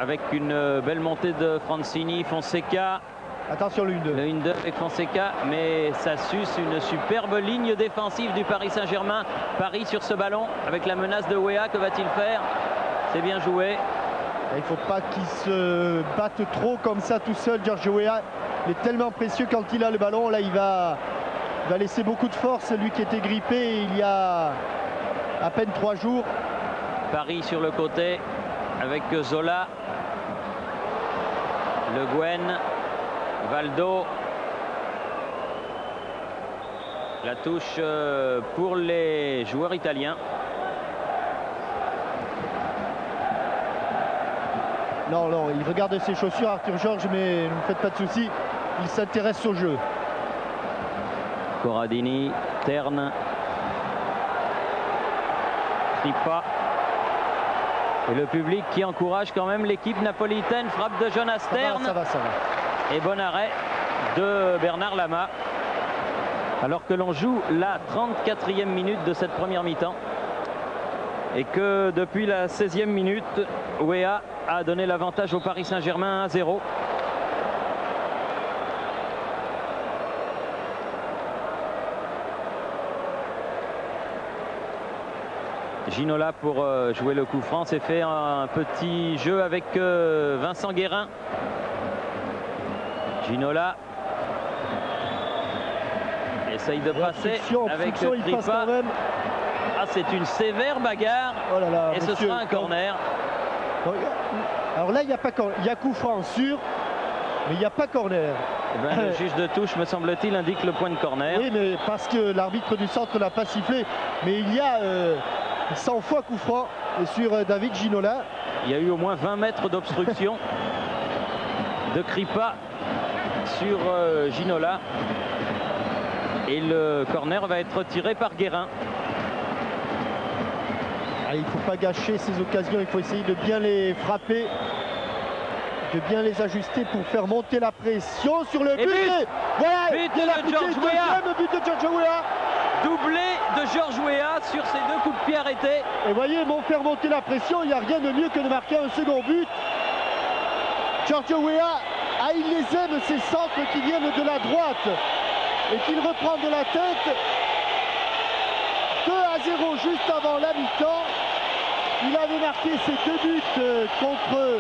Avec une belle montée de Francini, Fonseca. Attention le 1-2. Le 1-2 avec Fonseca, mais ça suce une superbe ligne défensive du Paris Saint-Germain. Paris sur ce ballon avec la menace de Weah, que va-t-il faire? C'est bien joué. Il ne faut pas qu'il se batte trop comme ça tout seul, George Weah. Il est tellement précieux quand il a le ballon. Là, il va laisser beaucoup de force, lui qui était grippé il y a à peine 3 jours. Paris sur le côté avec Zola. Le Guen. Valdo. La touche pour les joueurs italiens. Non, non, il regarde ses chaussures, Arthur Georges, mais ne vous faites pas de soucis, il s'intéresse au jeu. Corradini, Terne. Kripa. Et le public qui encourage quand même l'équipe napolitaine. Frappe de Jonas Terne. Ça va. Et bon arrêt de Bernard Lama. Alors que l'on joue la 34e minute de cette première mi-temps. Et que depuis la 16e minute, Weah a donné l'avantage au Paris Saint-Germain 1-0. Ginola pour jouer le coup franc. C'est fait un petit jeu avec Vincent Guérin. Ginola essaye de passer avec Kripa. Ah, c'est une sévère bagarre. Oh là là, et ce sera un corner. Alors là, il n'y a pas corner. Il y a coup franc sûr, mais il n'y a pas corner. Eh ben, le juge de touche, me semble-t-il, indique le point de corner. Oui, mais parce que l'arbitre du centre n'a pas sifflé. Mais il y a 100 fois coup franc sur David Ginola. Il y a eu au moins 20 mètres d'obstruction de Kripa sur Ginola. Et le corner va être tiré par Guérin. Ah, il ne faut pas gâcher ces occasions, il faut essayer de bien les frapper, de bien les ajuster pour faire monter la pression sur le but. Voilà, but de George Weah. Deuxième but de George Weah. Doublé de George Weah sur ces 2 coups de pied arrêtés. Et voyez, bon, faire monter la pression, il n'y a rien de mieux que de marquer un second but. George Weah, il les aime, ces centres qui viennent de la droite et qu'il reprend de la tête. 2-0 juste avant la mi-temps. Il avait marqué ses 2 buts contre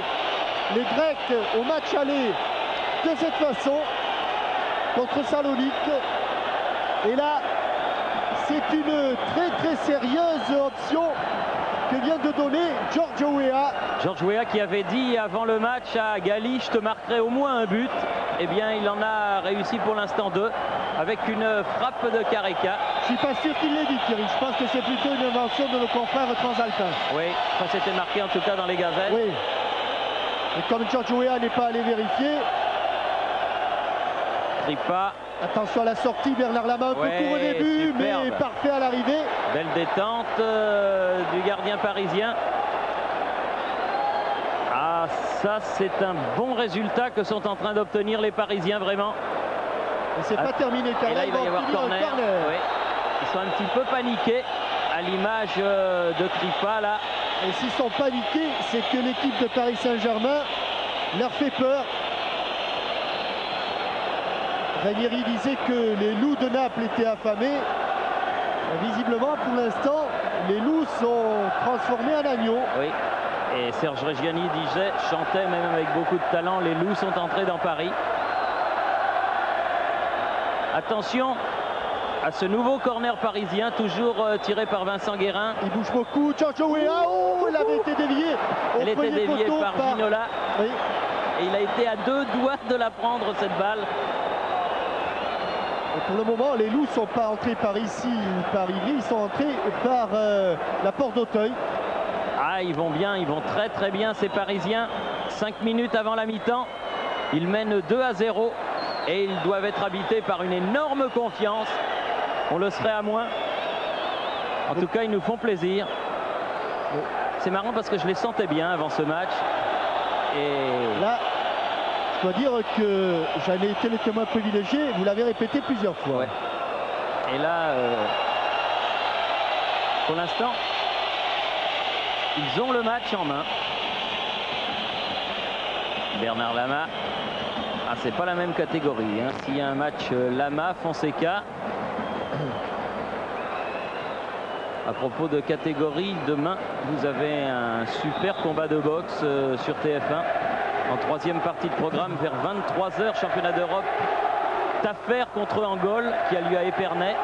les Grecs au match aller de cette façon, contre Salonique. Et là, c'est une très sérieuse option que vient de donner George Weah. George Weah qui avait dit avant le match à Gali, je te marquerai au moins un but. Eh bien, il en a réussi pour l'instant 2 avec une frappe de Careca. Je suis pas sûr qu'il l'ait dit, Thierry. Je pense que c'est plutôt une invention de nos confrères transalpins. Oui, ça s'était marqué en tout cas dans les gazettes. Oui. Et comme George Weah n'est pas allé vérifier. Kripa. Attention à la sortie, Bernard Lama un peu court au début, superbe. Mais parfait à l'arrivée. Belle détente du gardien parisien. Ah, ça c'est un bon résultat que sont en train d'obtenir les Parisiens, vraiment. Et c'est pas terminé, car là, il va y avoir corner. Oui. Ils sont un petit peu paniqués à l'image de Kripa là. Et s'ils sont paniqués, c'est que l'équipe de Paris Saint-Germain leur fait peur. Ranieri disait que les loups de Naples étaient affamés. Visiblement, pour l'instant, les loups sont transformés en agneaux. Oui, et Serge Reggiani chantait même avec beaucoup de talent, les loups sont entrés dans Paris. Attention à ce nouveau corner parisien, toujours tiré par Vincent Guérin. Il bouge beaucoup, Giorgio Weah, oh, il avait été dévié. Elle était déviée par Ginola. Oui. Et il a été à 2 doigts de la prendre, cette balle. Et pour le moment, les loups ne sont pas entrés par ici ou par Ivry, ils sont entrés par la porte d'Auteuil. Ah, ils vont bien, ils vont très très bien ces Parisiens. 5 minutes avant la mi-temps, ils mènent 2-0 et ils doivent être habités par une énorme confiance. On le serait à moins. En tout cas, ils nous font plaisir. C'est marrant parce que je les sentais bien avant ce match. Et là, je dois dire que j'en ai été le témoin privilégié. Vous l'avez répété plusieurs fois. Ouais. Et là, pour l'instant, ils ont le match en main. Bernard Lama. Ah, c'est pas la même catégorie. Hein. S'il y a un match Lama, Fonseca. À propos de catégorie, demain, vous avez un super combat de boxe sur TF1. En 3e partie de programme, vers 23 h, championnat d'Europe. Taffer contre Angol, qui a lieu à Épernay.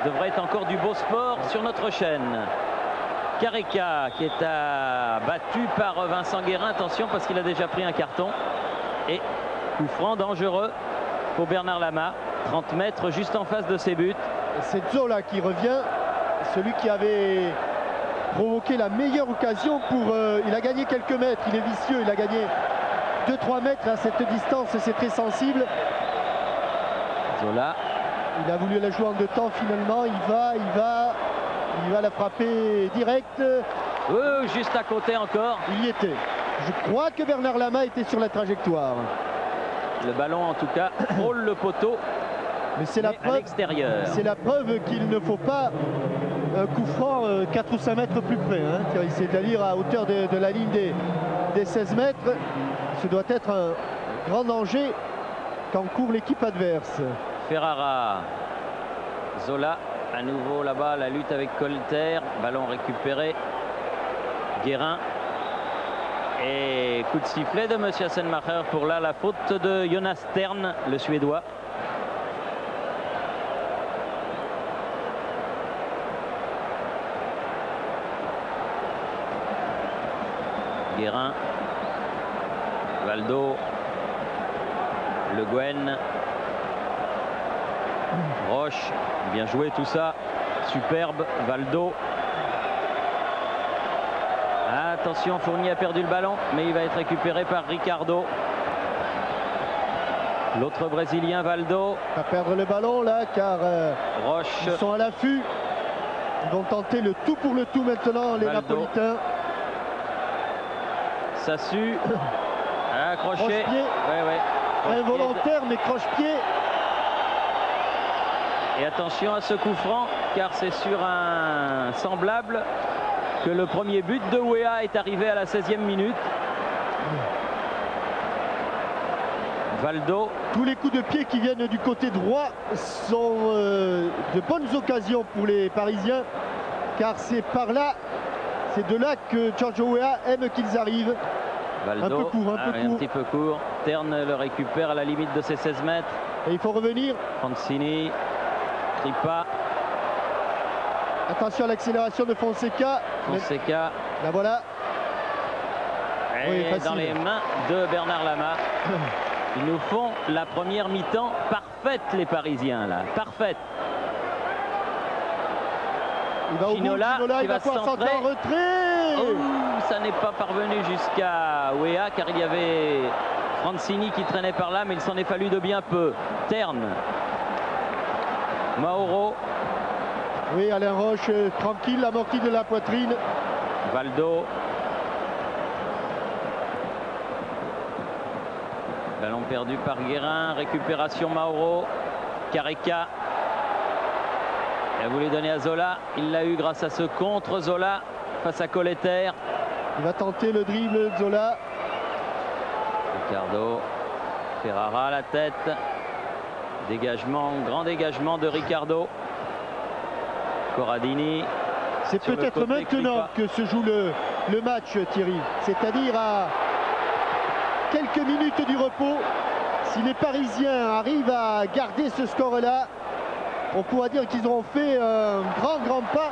Devrait être encore du beau sport sur notre chaîne. Carreca qui est battu par Vincent Guérin. Attention parce qu'il a déjà pris un carton. Et coup franc dangereux pour Bernard Lama. 30 mètres juste en face de ses buts. C'est Zola qui revient. Celui qui avait provoqué la meilleure occasion pour... il a gagné quelques mètres. Il est vicieux. Il a gagné 2-3 mètres à cette distance. C'est très sensible. Zola. Il a voulu la jouer en 2 temps finalement. Il va la frapper direct. Juste à côté encore. Il y était. Je crois que Bernard Lama était sur la trajectoire. Le ballon en tout cas frôle le poteau. Mais c'est la preuve, c'est la preuve qu'il ne faut pas un coup franc 4 ou 5 mètres plus près. Hein. C'est-à-dire à hauteur de la ligne des 16 mètres. Ce doit être un grand danger qu'encourt l'équipe adverse. Ferrara. Zola. À nouveau là-bas, la lutte avec Colter. Ballon récupéré. Guérin. Et coup de sifflet de M. Hassenmacher pour là la faute de Jonas Stern, le Suédois. Guérin. Valdo. Le Guen. Roche. Bien joué tout ça. Superbe. Valdo. Attention, Fournier a perdu le ballon, mais il va être récupéré par Ricardo. L'autre Brésilien, Valdo. Va perdre le ballon là, car Roche. Ils sont à l'affût. Ils vont tenter le tout pour le tout maintenant, les Valdo. Napolitains. Sassu. Accroché. Croche-pied. Ouais. Involontaire, mais croche-pied. Et attention à ce coup franc, car c'est sur un semblable que le premier but de Weah est arrivé à la 16e minute. Valdo. Tous les coups de pied qui viennent du côté droit sont de bonnes occasions pour les Parisiens, car c'est par là, c'est de là que Giorgio Weah aime qu'ils arrivent. Valdo, un peu court, un petit peu court. Terne le récupère à la limite de ses 16 mètres. Et il faut revenir. Francini, Tripa. Attention à l'accélération de Fonseca. Fonseca. La voilà. Et oui, dans les mains de Bernard Lama. Ils nous font la première mi-temps parfaite, les Parisiens, là. Parfaite. Il va Ginola, il va pouvoir centrer en retrait. Oh, ça n'est pas parvenu jusqu'à Weah, car il y avait Francini qui traînait par là, mais il s'en est fallu de bien peu. Terne. Mauro. Oui, Alain Roche, tranquille, amorti de la poitrine. Valdo. Ballon perdu par Guérin. Récupération Mauro. Carreca. Il a voulu donner à Zola. Il l'a eu grâce à ce contre Zola face à Colleter. Il va tenter le dribble Zola. Ricardo. Ferrara à la tête. Dégagement, grand dégagement de Ricardo. Corradini. C'est peut-être maintenant que se joue le match, Thierry. C'est-à-dire à quelques minutes du repos. Si les Parisiens arrivent à garder ce score-là, on pourra dire qu'ils auront fait un grand pas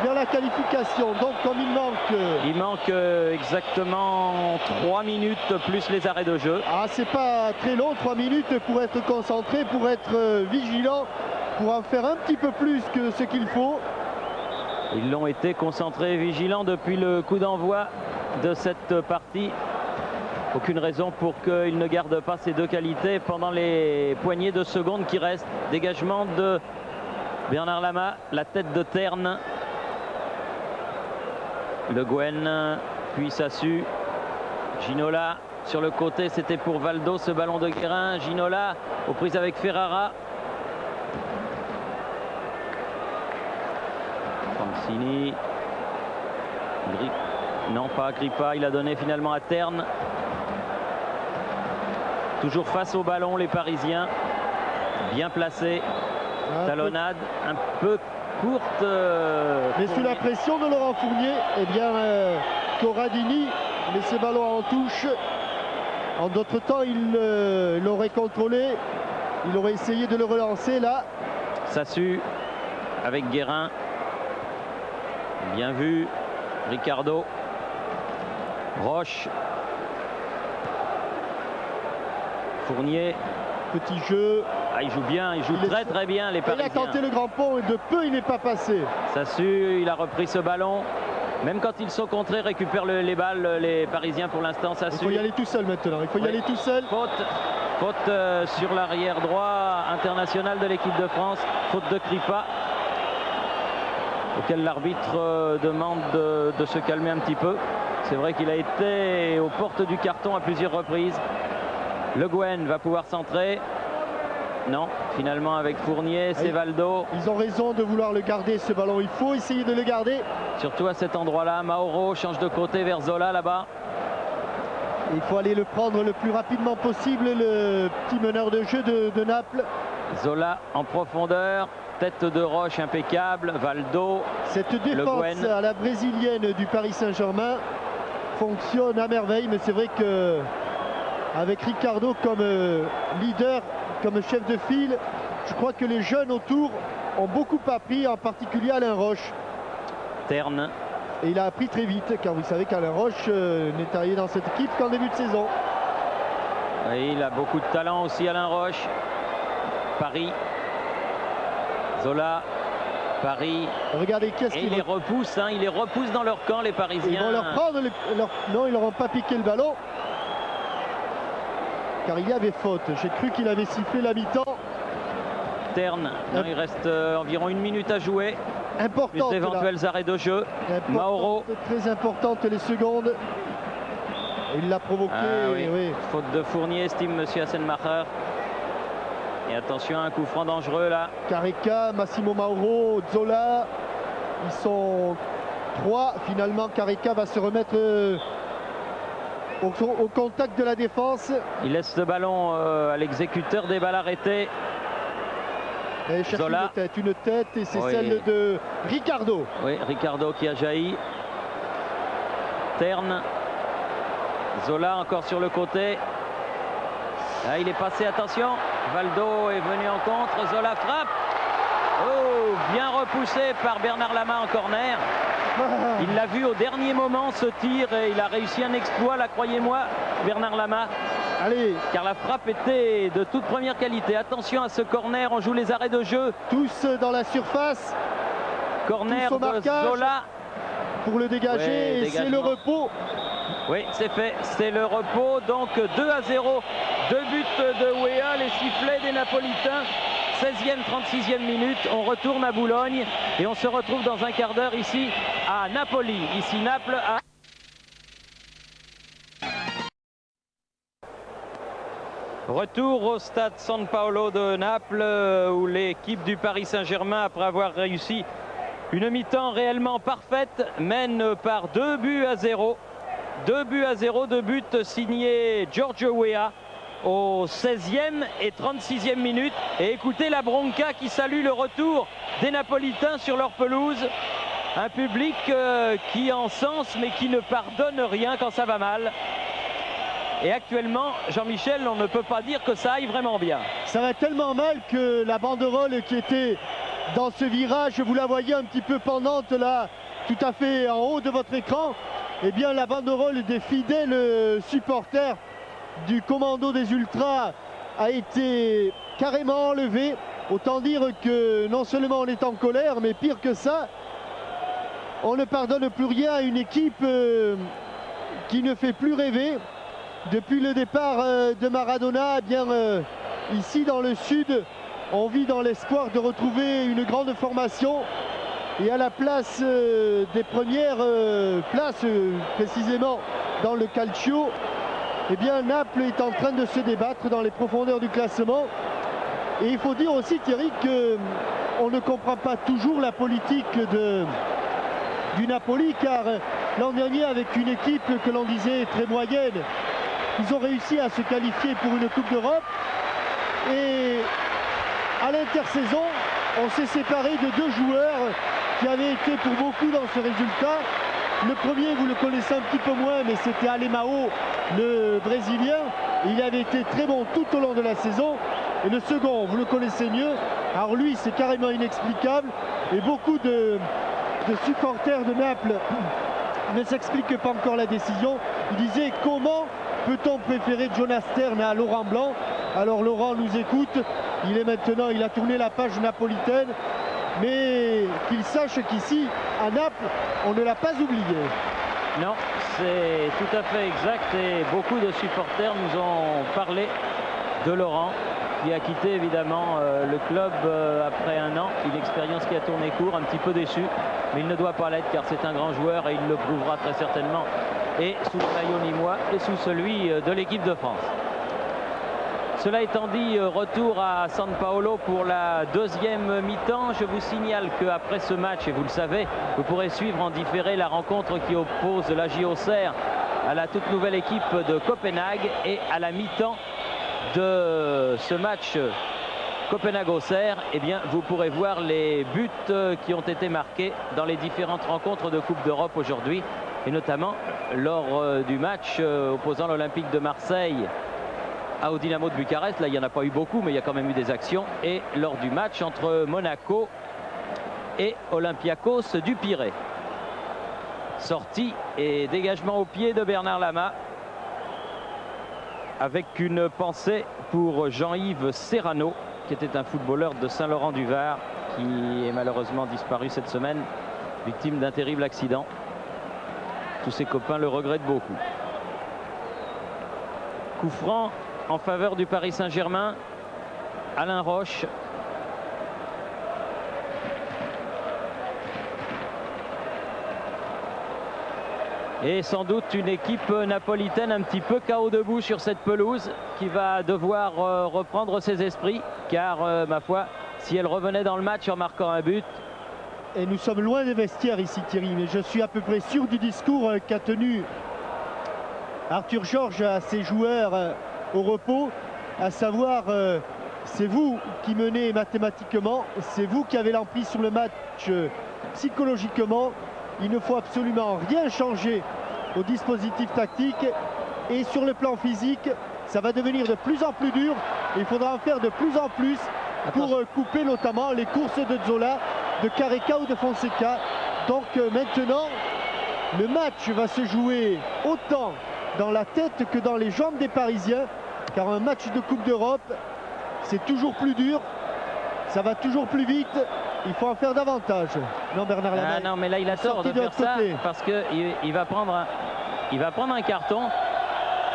vers la qualification. Donc comme il manque exactement 3 minutes plus les arrêts de jeu. Ah, c'est pas très long, 3 minutes pour être concentré, pour être vigilant, pour en faire un petit peu plus que ce qu'il faut. Ils l'ont été concentrés et vigilants depuis le coup d'envoi de cette partie. Aucune raison pour qu'ils ne gardent pas ces deux qualités pendant les poignées de secondes qui restent. Dégagement de Bernard Lama, la tête de Terne. Le Guen, puis Sassu. Ginola sur le côté, c'était pour Valdo, ce ballon de Guérin. Ginola aux prises avec Ferrara. Francini. Non, pas Agrippa, il a donné finalement à Terne. Toujours face au ballon, les Parisiens. Bien placés. Talonnade un peu courte. Mais sous la pression de Laurent Fournier, eh bien, Corradini met ses ballons en touche. En d'autres temps, il l'aurait contrôlé. Il aurait essayé de le relancer là. Sassu avec Guérin. Bien vu. Ricardo. Roche. Fournier. Petit jeu. Ah, il joue bien, il joue très bien les Parisiens. Il a tenté le grand pont et de peu il n'est pas passé. Sassu, il a repris ce ballon. Même quand ils sont contrés, récupèrent les balles, les Parisiens pour l'instant. Sassu. Il faut y aller tout seul maintenant, il faut y aller tout seul. Faute sur l'arrière droit international de l'équipe de France. Faute de Crippa. Auquel l'arbitre demande de se calmer un petit peu. C'est vrai qu'il a été aux portes du carton à plusieurs reprises. Le Guen va pouvoir centrer. Non, finalement avec Fournier, c'est Valdo. Ils ont raison de vouloir le garder ce ballon, il faut essayer de le garder. Surtout à cet endroit-là, Mauro change de côté vers Zola là-bas. Il faut aller le prendre le plus rapidement possible, le petit meneur de jeu de Naples. Zola en profondeur, tête de Roche impeccable, Valdo. Cette défense à la brésilienne du Paris Saint-Germain fonctionne à merveille, mais c'est vrai que avec Ricardo comme leader, comme chef de file, je crois que les jeunes autour ont beaucoup appris, en particulier Alain Roche. Terne. Et il a appris très vite, car vous savez qu'Alain Roche n'est arrivé dans cette équipe qu'en début de saison. Et il a beaucoup de talent aussi, Alain Roche. Paris. Zola. Paris. Regardez qu'est-ce qu'il les repousse, hein, il les repousse dans leur camp, les Parisiens. Ils vont leur prendre non, ils n'auront pas piqué le ballon. Car il y avait faute. J'ai cru qu'il avait sifflé la mi-temps. Terne. Non, il reste environ 1 minute à jouer. Importante. Plus d'éventuels arrêts de jeu. Mauro. Très importante les secondes. Il l'a provoqué. Oui. Faute de Fournier, estime monsieur Hassenmacher. Et attention, un coup franc dangereux là. Careca, Massimo Mauro, Zola. Ils sont 3. Finalement, Careca va se remettre au contact de la défense. Il laisse le ballon à l'exécuteur des balles arrêtées. Et cherche une tête et c'est celle de Ricardo. Oui, Ricardo qui a jailli. Terne. Zola encore sur le côté. Là, il est passé, attention. Valdo est venu en contre. Zola frappe. Oh, bien repoussé par Bernard Lama en corner. Il l'a vu au dernier moment ce tir et il a réussi un exploit là, croyez-moi, Bernard Lama. Allez. Car la frappe était de toute première qualité. Attention à ce corner, on joue les arrêts de jeu. Tous dans la surface. Corner de Zola. Pour le dégager, et c'est le repos. Oui, c'est fait, c'est le repos. Donc 2-0, 2 buts de Weah, les sifflets des Napolitains. 16e, 36e minute, on retourne à Boulogne et on se retrouve dans un quart d'heure ici à Napoli. Ici Naples à... Retour au stade San Paolo de Naples où l'équipe du Paris Saint-Germain, après avoir réussi une mi-temps réellement parfaite, mène par 2 buts à 0. 2 buts à 0, 2 buts signés Giorgio Weah. au 16e et 36e minute. Et écoutez la bronca qui salue le retour des Napolitains sur leur pelouse. Un public qui encense mais qui ne pardonne rien quand ça va mal. Et actuellement, Jean-Michel, on ne peut pas dire que ça aille vraiment bien. Ça va tellement mal que la banderole qui était dans ce virage, vous la voyez un petit peu pendante là, tout à fait en haut de votre écran. Eh bien, la banderole des fidèles supporters du commando des Ultras a été carrément enlevée. Autant dire que non seulement on est en colère, mais pire que ça, on ne pardonne plus rien à une équipe qui ne fait plus rêver. Depuis le départ de Maradona, eh bien, ici dans le sud, on vit dans l'espoir de retrouver une grande formation. Et à la place des premières places, précisément dans le calcio, eh bien, Naples est en train de se débattre dans les profondeurs du classement. Et il faut dire aussi, Thierry, qu'on ne comprend pas toujours la politique du Napoli, car l'an dernier, avec une équipe que l'on disait très moyenne, ils ont réussi à se qualifier pour une Coupe d'Europe. Et à l'intersaison, on s'est séparé de deux joueurs qui avaient été pour beaucoup dans ce résultat. Le premier, vous le connaissez un petit peu moins, mais c'était Alemão, le Brésilien. Il avait été très bon tout au long de la saison. Et le second, vous le connaissez mieux. Alors lui, c'est carrément inexplicable. Et beaucoup de supporters de Naples ne s'expliquent pas encore la décision. Ils disaient comment peut-on préférer Jonas Stern à Laurent Blanc? Alors Laurent nous écoute, il a tourné la page napolitaine, mais qu'il sache qu'ici, à Naples, on ne l'a pas oublié. Non, c'est tout à fait exact et beaucoup de supporters nous ont parlé de Laurent, qui a quitté évidemment le club après un an, une expérience qui a tourné court, un petit peu déçu, mais il ne doit pas l'être car c'est un grand joueur et il le prouvera très certainement, et sous le maillot nîmois et sous celui de l'équipe de France. Cela étant dit, retour à San Paolo pour la deuxième mi-temps. Je vous signale qu'après ce match, et vous le savez, vous pourrez suivre en différé la rencontre qui oppose la JOCR à la toute nouvelle équipe de Copenhague. Et à la mi-temps de ce match Copenhague-Auxerre, eh bien, vous pourrez voir les buts qui ont été marqués dans les différentes rencontres de Coupe d'Europe aujourd'hui, et notamment lors du match opposant l'Olympique de Marseille au Dynamo de Bucarest. Là, il n'y en a pas eu beaucoup, mais il y a quand même eu des actions. Et lors du match entre Monaco et Olympiakos du Pirée. Sortie et dégagement au pied de Bernard Lama, avec une pensée pour Jean-Yves Serrano, qui était un footballeur de Saint-Laurent-du-Var, qui est malheureusement disparu cette semaine, victime d'un terrible accident. Tous ses copains le regrettent beaucoup. Coup franc en faveur du Paris Saint-Germain. Alain Roche. Et sans doute une équipe napolitaine un petit peu KO debout sur cette pelouse, qui va devoir reprendre ses esprits, car ma foi, si elle revenait dans le match en marquant un but. Et nous sommes loin des vestiaires ici, Thierry, mais je suis à peu près sûr du discours qu'a tenu Arthur Georges à ses joueurs au repos, à savoir c'est vous qui menez mathématiquement, c'est vous qui avez l'emprise sur le match psychologiquement. Il ne faut absolument rien changer au dispositif tactique, et sur le plan physique ça va devenir de plus en plus dur. Il faudra en faire de plus en plus pour couper notamment les courses de Zola, de Careca ou de Fonseca. Donc maintenant le match va se jouer autant dans la tête que dans les jambes des Parisiens, car un match de Coupe d'Europe, c'est toujours plus dur, ça va toujours plus vite, il faut en faire davantage. Non, Bernard Lama. Ah non, mais là il a tort de faire ça, parce qu'il va prendre un carton.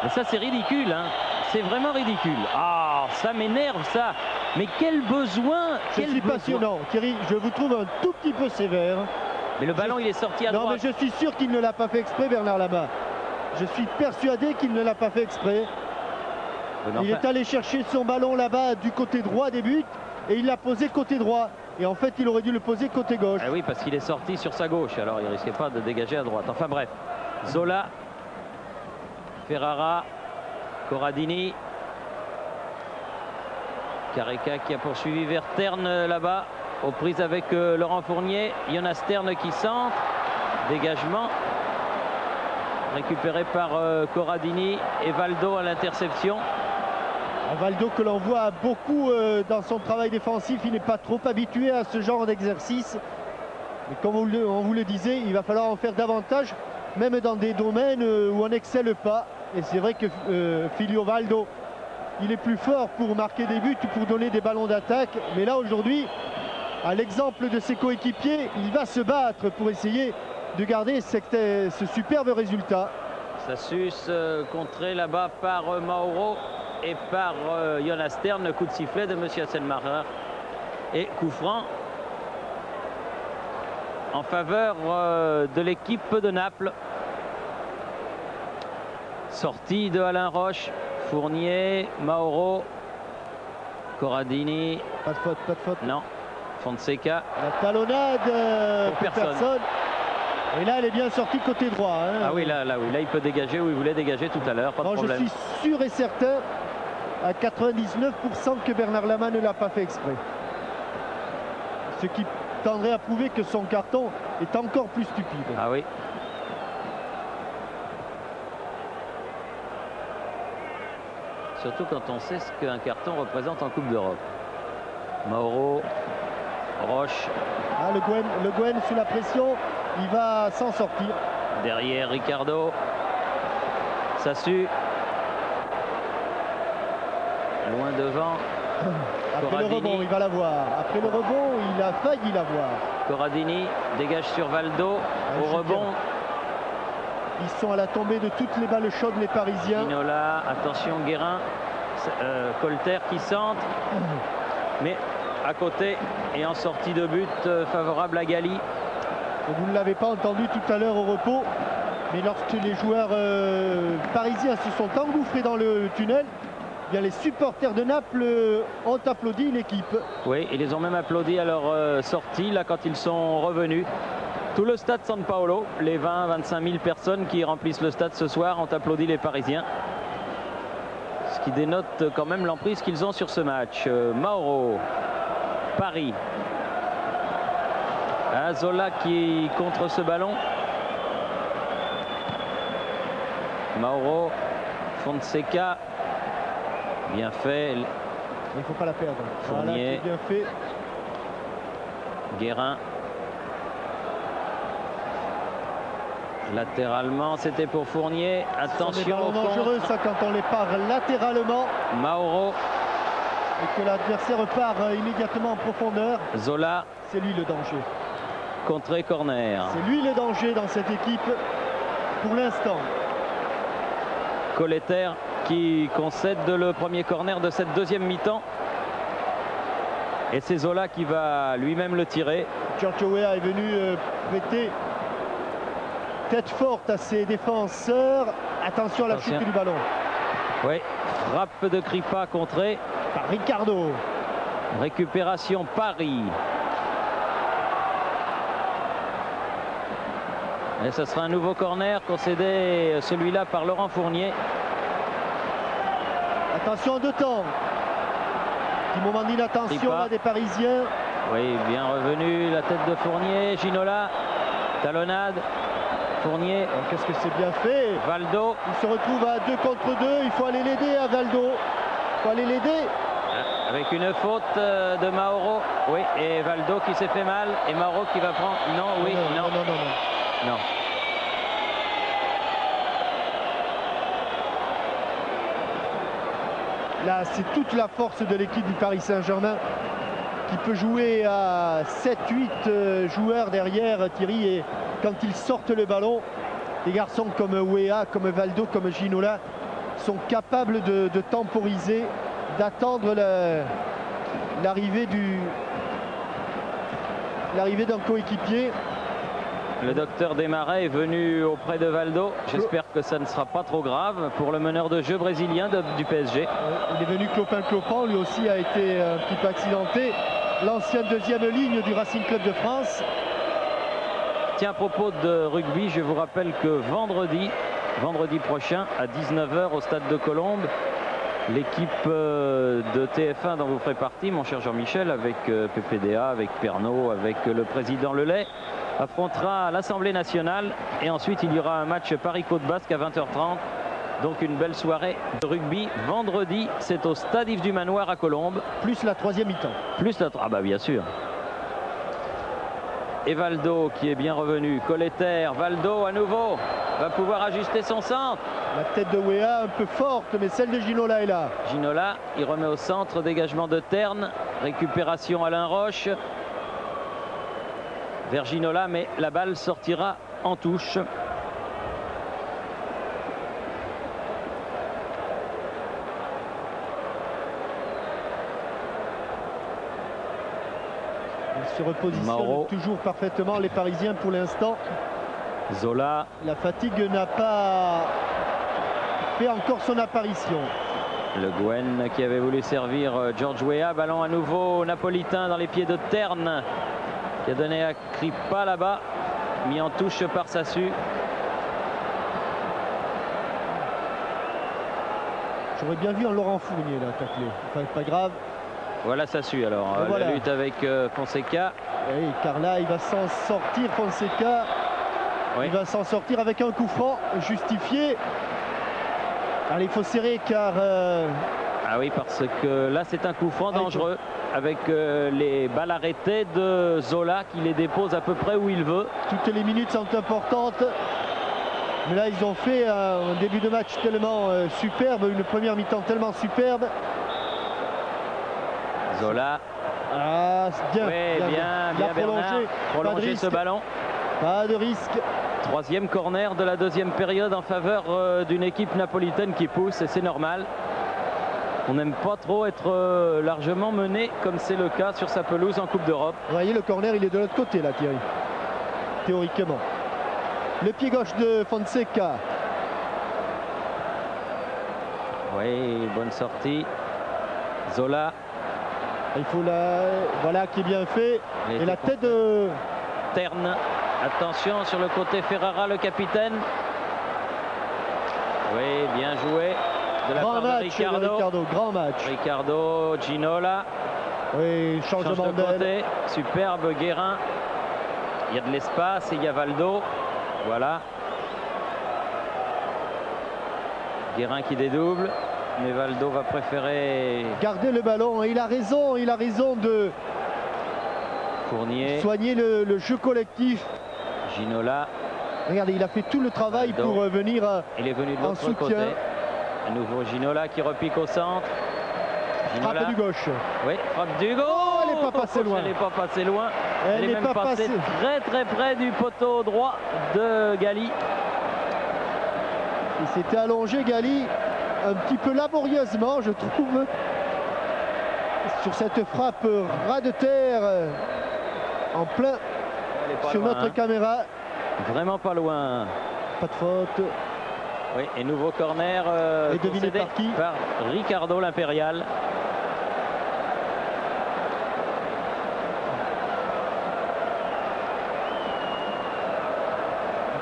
Mais ça c'est ridicule, hein. C'est vraiment ridicule. Ah, ça m'énerve ça. Mais quel besoin. Je suis passionnant, Thierry, je vous trouve un tout petit peu sévère. Mais le ballon il est sorti à droite. Non, mais je suis sûr qu'il ne l'a pas fait exprès, Bernard Lama. Je suis persuadé qu'il ne l'a pas fait exprès. Il est allé chercher son ballon là-bas du côté droit des buts et il l'a posé côté droit. Et en fait, il aurait dû le poser côté gauche. Ah oui, parce qu'il est sorti sur sa gauche. Alors, il ne risquait pas de dégager à droite. Enfin bref. Zola, Ferrara, Corradini. Careca qui a poursuivi vers Terne là-bas, aux prises avec Laurent Fournier. Jonas Terne qui centre. Dégagement. Récupéré par Corradini et Valdo à l'interception. Valdo que l'on voit beaucoup dans son travail défensif. Il n'est pas trop habitué à ce genre d'exercice. Mais comme on vous le disait, il va falloir en faire davantage, même dans des domaines où on n'excelle pas. Et c'est vrai que Filio Valdo, il est plus fort pour marquer des buts, pour donner des ballons d'attaque. Mais là, aujourd'hui, à l'exemple de ses coéquipiers, il va se battre pour essayer de garder ce superbe résultat. Ça suce contré là-bas par Mauro et par Jonas Terne. Coup de sifflet de M. Hasselmacher. Et coup franc en faveur de l'équipe de Naples. Sortie de Alain Roche, Fournier, Mauro, Corradini. Pas de faute, pas de faute. Non, Fonseca. La talonnade pour personne. Et là, elle est bien sortie côté droit. Hein. Ah oui, là, oui, là, il peut dégager où il voulait dégager tout à l'heure, pas de problème. Je suis sûr et certain, à 99%, que Bernard Lama ne l'a pas fait exprès. Ce qui tendrait à prouver que son carton est encore plus stupide. Ah oui. Surtout quand on sait ce qu'un carton représente en Coupe d'Europe. Mauro, Roche. Ah, le Gwen sous la pression, il va s'en sortir. Derrière Ricardo. Sassu. Loin devant. Après Corradini. le rebond, il va l'avoir. Après le rebond, il a failli l'avoir. Corradini dégage sur Valdo. Au rebond. Ils sont à la tombée de toutes les balles chaudes, les Parisiens. Ginola, attention Guérin. Colter qui centre. Mais à côté et en sortie de but favorable à Gali. Et vous ne l'avez pas entendu tout à l'heure au repos, mais lorsque les joueurs parisiens se sont engouffrés dans le tunnel, eh bien les supporters de Naples ont applaudi l'équipe. Oui, ils les ont même applaudi à leur sortie, là, quand ils sont revenus. Tout le stade San Paolo, les 20-25 000 personnes qui remplissent le stade ce soir ont applaudi les Parisiens. Ce qui dénote quand même l'emprise qu'ils ont sur ce match. Mauro, Paris. Zola qui contre ce ballon. Mauro, Fonseca. Bien fait. Il ne faut pas la perdre. Fournier. Voilà, bien fait. Guérin. Latéralement, c'était pour Fournier. Attention au dangereux, ça, quand on les part latéralement. Mauro. Et que l'adversaire part immédiatement en profondeur. Zola. C'est lui le danger. Contré corner. C'est lui le danger dans cette équipe pour l'instant. Colleter qui concède le premier corner de cette deuxième mi-temps. Et c'est Zola qui va lui-même le tirer. Giorgio Weah est venu prêter tête forte à ses défenseurs. Attention à la chute du ballon. Oui, frappe de Kripa contrée par Ricardo. Récupération Paris. Et ce sera un nouveau corner concédé, celui-là par Laurent Fournier. Attention en deux temps. Petit moment d'inattention là des Parisiens. Oui, bien revenu, la tête de Fournier. Ginola, talonnade. Fournier. Qu'est-ce que c'est bien fait. Valdo. Il se retrouve à 2 contre 2. Il faut aller l'aider à Valdo. Il faut aller l'aider. Avec une faute de Mauro. Oui, et Valdo qui s'est fait mal. Et Mauro qui va prendre. Non, oui, non. Non. Là, c'est toute la force de l'équipe du Paris Saint-Germain qui peut jouer à 7-8 joueurs derrière Thierry. Et quand ils sortent le ballon, des garçons comme Weah, comme Valdo, comme Ginola sont capables de temporiser, d'attendre l'arrivée d'un coéquipier. Le docteur Desmarais est venu auprès de Valdo. J'espère que ça ne sera pas trop grave pour le meneur de jeu brésilien du PSG. Il est venu clopin-clopant, lui aussi a été un petit peu accidenté. L'ancienne deuxième ligne du Racing Club de France. Tiens, à propos de rugby, je vous rappelle que vendredi prochain à 19 h au stade de Colombes, L'équipe de TF1 dont vous ferez partie, mon cher Jean-Michel, avec PPDA, avec Pernod, avec le président Lelay, affrontera l'Assemblée nationale. Et ensuite, il y aura un match Paris-Côte Basque à 20h30. Donc une belle soirée de rugby. Vendredi, c'est au stade Yves du Manoir à Colombes. Plus la troisième mi-temps. Plus la... Ah bah bien sûr. Et Valdo qui est bien revenu. Colletter, Valdo à nouveau. Va pouvoir ajuster son centre. La tête de Wea un peu forte, mais celle de Ginola est là. Ginola, il remet au centre, dégagement de Terne. Récupération Alain Roche. Vers Ginola, mais la balle sortira en touche. Il se repositionne toujours parfaitement les Parisiens pour l'instant. Zola. La fatigue n'a pas fait encore son apparition. Le Gwen qui avait voulu servir George Weah. Ballon à nouveau napolitain dans les pieds de Terne, qui a donné à Kripa là-bas. Mis en touche par Sassu. J'aurais bien vu un Laurent Fournier là tacler. Enfin, pas grave. Voilà Sassu alors. Voilà. La lutte avec Fonseca. Oui, car là, il va s'en sortir, Fonseca. Oui. Il va s'en sortir avec un coup franc justifié. Allez, il faut serrer car... Ah oui, parce que là, c'est un coup franc dangereux. Avec les balles arrêtées de Zola qui les dépose à peu près où il veut. Toutes les minutes sont importantes. Mais là, ils ont fait un début de match tellement superbe, une première mi-temps tellement superbe. Zola. Ah, bien, oui, bien Bernard. Prolonger ce ballon. Pas de risque. Troisième corner de la deuxième période en faveur d'une équipe napolitaine qui pousse, et c'est normal. On n'aime pas trop être largement mené comme c'est le cas sur sa pelouse en Coupe d'Europe. Vous voyez, le corner, il est de l'autre côté là, Thierry. Théoriquement. Le pied gauche de Fonseca. Oui, bonne sortie. Zola. Il faut la... Voilà qui est bien fait. Et la tête de... Terne. Attention sur le côté Ferrara, le capitaine. Oui, bien joué. De la part de Ricardo. Grand match. Ricardo, Ginola. Oui, changement de côté. Superbe Guérin. Il y a de l'espace et il y a Valdo. Voilà. Guérin qui dédouble. Mais Valdo va préférer garder le ballon. Et il a raison de Fournier. Soigner le jeu collectif. Ginola. Regardez, il a fait tout le travail Valdo. Pour venir il est venu de l'autre côté. À nouveau Ginola qui repique au centre. Ginola. Frappe du gauche. Oui, frappe du gauche. Oh, elle n'est pas passée loin. Elle n'est pas passée loin. Elle est même passée très près du poteau droit de Gali. Il s'était allongé Gali un petit peu laborieusement, je trouve, sur cette frappe ras de terre en plein sur loin, notre caméra. Vraiment pas loin. Pas de faute. Oui, et nouveau corner et deviné par qui? Par Ricardo l'Impérial.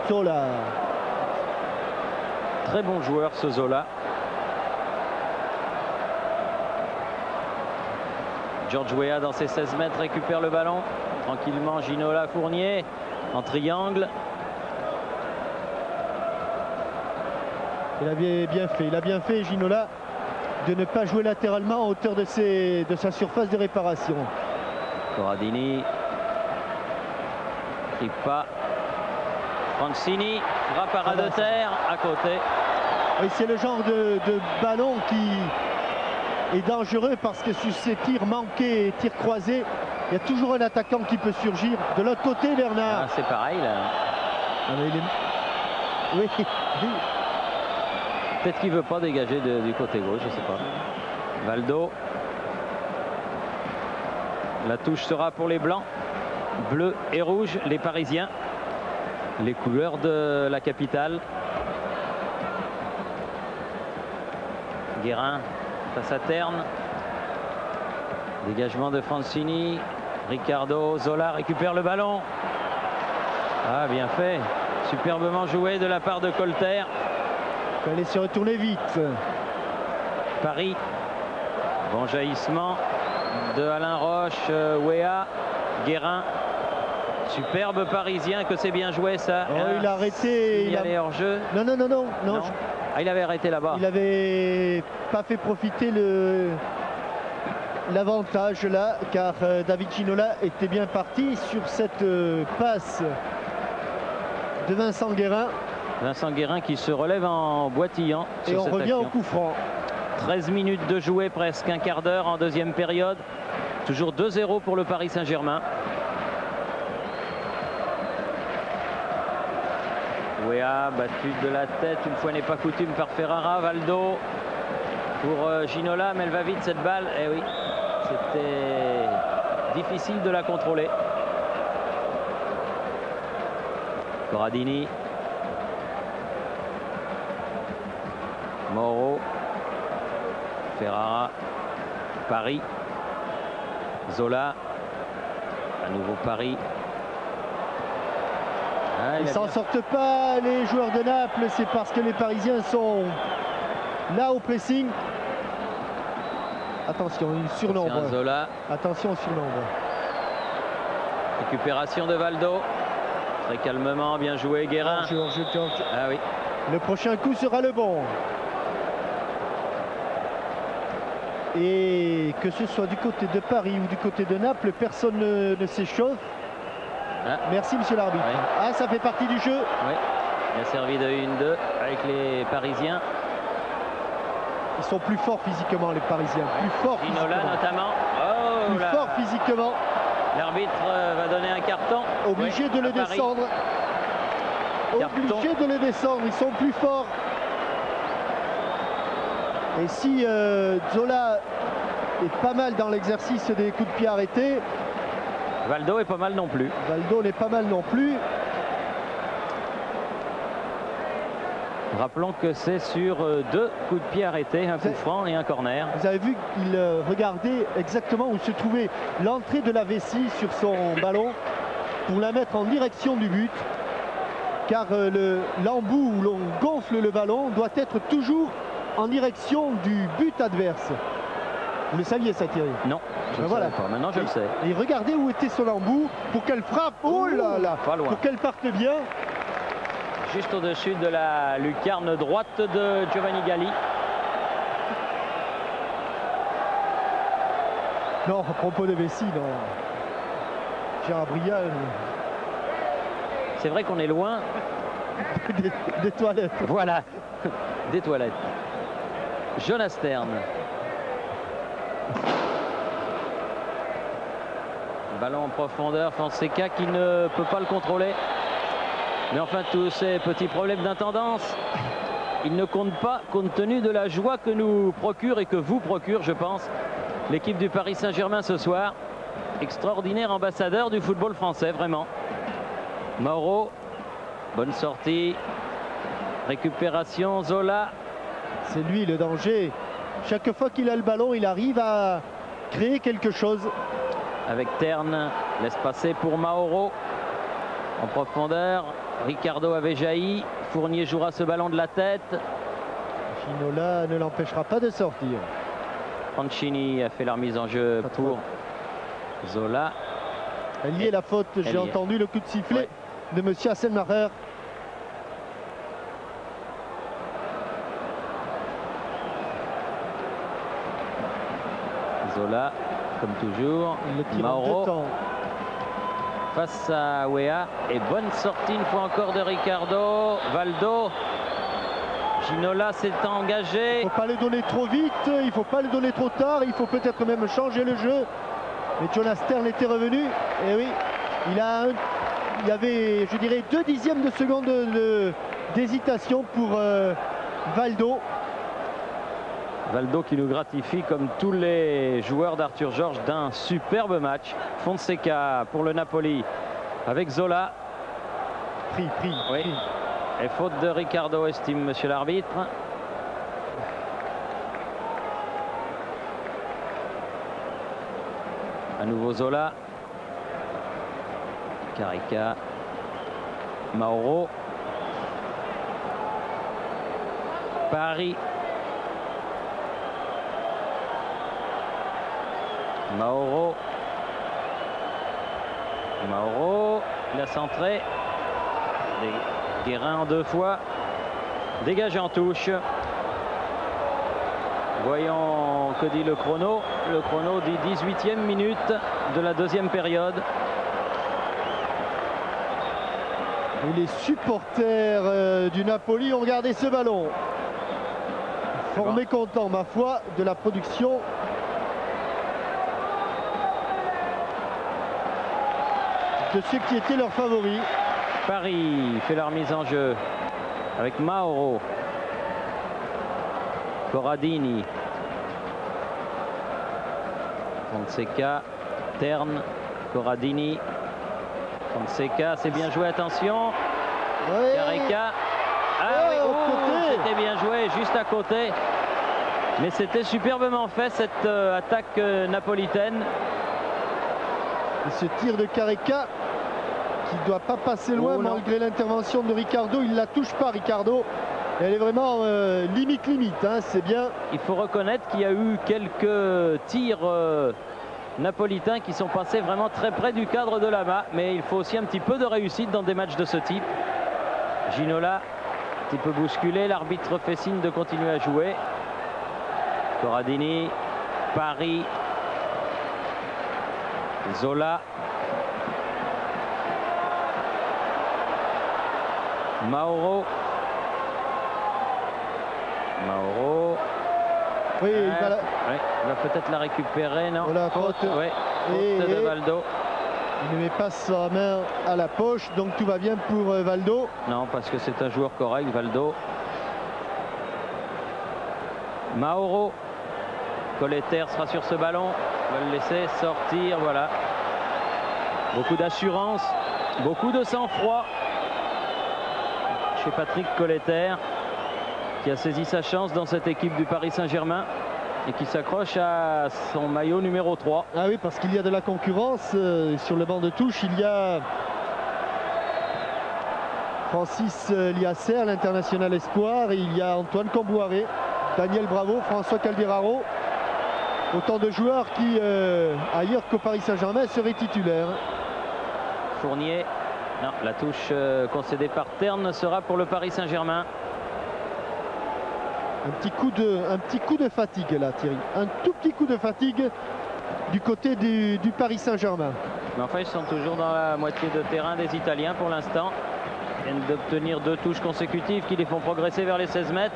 Zola. Très bon joueur ce Zola. George Weah dans ses 16 mètres récupère le ballon. Tranquillement, Ginola, Fournier en triangle. Il a bien fait Ginola de ne pas jouer latéralement en hauteur de sa surface de réparation. Corradini. Kripa. Francini. Frappe à ras de terre à côté. Oui, c'est le genre de ballon qui est dangereux parce que sur ces tirs manqués et tirs croisés, il y a toujours un attaquant qui peut surgir. De l'autre côté, Bernard. Ah, c'est pareil là. Ah, mais oui. Peut-être qu'il ne veut pas dégager du côté gauche, je ne sais pas. Valdo. La touche sera pour les Blancs. Bleu et rouge, les Parisiens. Les couleurs de la capitale. Guérin face à Terne. Dégagement de Francini. Ricardo, Zola récupère le ballon. Ah, bien fait. Superbement joué de la part de Colter. Il fallait se retourner vite. Paris. Bon jaillissement de Alain Roche, Weah, Guérin. Superbe parisien, que c'est bien joué ça. Oh, il a arrêté. Il allait hors jeu. Non. Ah, il avait arrêté là-bas. Il avait pas fait profiter l'avantage là, car David Ginola était bien parti sur cette passe de Vincent Guérin. Vincent Guérin qui se relève en boitillant. Et on revient action. au coup franc. 13 minutes de jouer, presque un quart d'heure en deuxième période. Toujours 2-0 pour le Paris Saint-Germain. Weah battu de la tête, une fois n'est pas coutume, par Ferrara. Valdo pour Ginola, mais elle va vite cette balle. Eh oui, c'était difficile de la contrôler. Corradini. Moreau. Ferrara. Paris. Zola. À nouveau Paris. Ah, Ils s'en sortent pas, les joueurs de Naples, c'est parce que les Parisiens sont là au pressing. Attention, une surnombre. Zola. Attention, surnombre. Récupération de Valdo. Très calmement, bien joué Guérin. Ah oui. Le prochain coup sera le bon. Et que ce soit du côté de Paris ou du côté de Naples, personne ne s'échauffe. Ah. Merci, monsieur l'arbitre. Oui. Ah, ça fait partie du jeu. Oui. Il a servi de 1-2 avec les Parisiens. Ils sont plus forts physiquement, les Parisiens. Plus forts Ginola notamment. Oh, plus forts physiquement. L'arbitre va donner un carton. Obligé de le descendre. Obligé de le descendre. Ils sont plus forts. Et si Zola est pas mal dans l'exercice des coups de pied arrêtés, Valdo est pas mal non plus. Valdo n'est pas mal non plus. Rappelons que c'est sur 2 coups de pied arrêtés, un coup franc et un corner. Vous avez vu qu'il regardait exactement où se trouvait l'entrée de la vessie sur son ballon pour la mettre en direction du but. Car l'embout où l'on gonfle le ballon doit être toujours en direction du but adverse. Vous le saviez ça, Thierry? Non, je ne savais pas. Maintenant je le sais. Et regardez où était son embout pour qu'elle frappe. Oh là là, pas loin. pour qu'elle parte bien. Juste au-dessus de la lucarne droite de Giovanni Galli. Non, à propos de vessie, non. Gérard Brial. C'est vrai qu'on est loin. des toilettes. Voilà, des toilettes. Jonas Stern. Ballon en profondeur, Fonseca qui ne peut pas le contrôler. Mais enfin, tous ces petits problèmes d'intendance, ils ne comptent pas compte tenu de la joie que nous procure et que vous procure, je pense, l'équipe du Paris Saint-Germain ce soir. Extraordinaire ambassadeur du football français, vraiment. Mauro, bonne sortie. Récupération, Zola. C'est lui le danger. Chaque fois qu'il a le ballon, il arrive à créer quelque chose. Avec Terne, laisse passer pour Mauro. En profondeur, Ricardo avait jailli. Fournier jouera ce ballon de la tête. Ginola ne l'empêchera pas de sortir. Franchini a fait la remise en jeu pour Zola. Elle y est la faute, j'ai entendu le coup de sifflet de monsieur Asselmacher. Zola, comme toujours. Mauro face à Weah. Et bonne sortie une fois encore de Ricardo. Valdo. Ginola s'est engagé. Il ne faut pas le donner trop vite, il ne faut pas le donner trop tard, il faut peut-être même changer le jeu. Mais Jonas Stern était revenu. Et oui, il y avait, je dirais, 2 dixièmes de seconde d'hésitation pour Valdo. Valdo qui nous gratifie comme tous les joueurs d'Arthur Georges d'un superbe match. Fonseca pour le Napoli avec Zola. Pris. Et faute de Ricardo, estime monsieur l'arbitre. À nouveau Zola. Carica. Mauro. Mauro. Mauro, il a centré. Guérin en 2 fois. Dégagé en touche. Voyons que dit le chrono. Le chrono dit 18e minute de la 2e période. Et les supporters du Napoli ont regardé ce ballon. Fort mécontent, ma foi, de la production de ceux qui étaient leurs favoris. Paris fait leur mise en jeu avec Mauro. Corradini. Fonseca. Terne. Corradini. Fonseca, c'est bien joué, attention. Ouais. Careca. Ah oui, c'était bien joué, juste à côté. Mais c'était superbement fait cette attaque napolitaine. Et ce tir de Careca qui ne doit pas passer loin malgré l'intervention de Ricardo. Il ne la touche pas, Ricardo. Elle est vraiment limite, hein, c'est bien. Il faut reconnaître qu'il y a eu quelques tirs napolitains qui sont passés vraiment très près du cadre de Lama. Mais il faut aussi un petit peu de réussite dans des matchs de ce type. Ginola, un petit peu bousculé. L'arbitre fait signe de continuer à jouer. Corradini, Paris, Zola. Mauro. Oui, il va peut-être la récupérer, non? Voilà, faute. Ouais, faute de Valdo. Il ne met pas sa main à la poche, donc tout va bien pour Valdo. Non, parce que c'est un joueur correct, Valdo. Mauro. Colleter sera sur ce ballon. On va le laisser sortir, voilà. Beaucoup d'assurance, beaucoup de sang-froid chez Patrick Colleter, qui a saisi sa chance dans cette équipe du Paris Saint-Germain et qui s'accroche à son maillot numéro 3. Ah oui, parce qu'il y a de la concurrence sur le banc de touche. Il y a Francis Liasser, l'international espoir, et il y a Antoine Camboiré, Daniel Bravo, François Calderaro. Autant de joueurs qui, ailleurs qu'au Paris Saint-Germain, seraient titulaires. Fournier, non, la touche concédée par Terne sera pour le Paris Saint-Germain. Un petit coup de fatigue là, Thierry. Un tout petit coup de fatigue du côté du Paris Saint-Germain. Mais enfin, ils sont toujours dans la moitié de terrain des Italiens pour l'instant. Ils viennent d'obtenir 2 touches consécutives qui les font progresser vers les 16 mètres.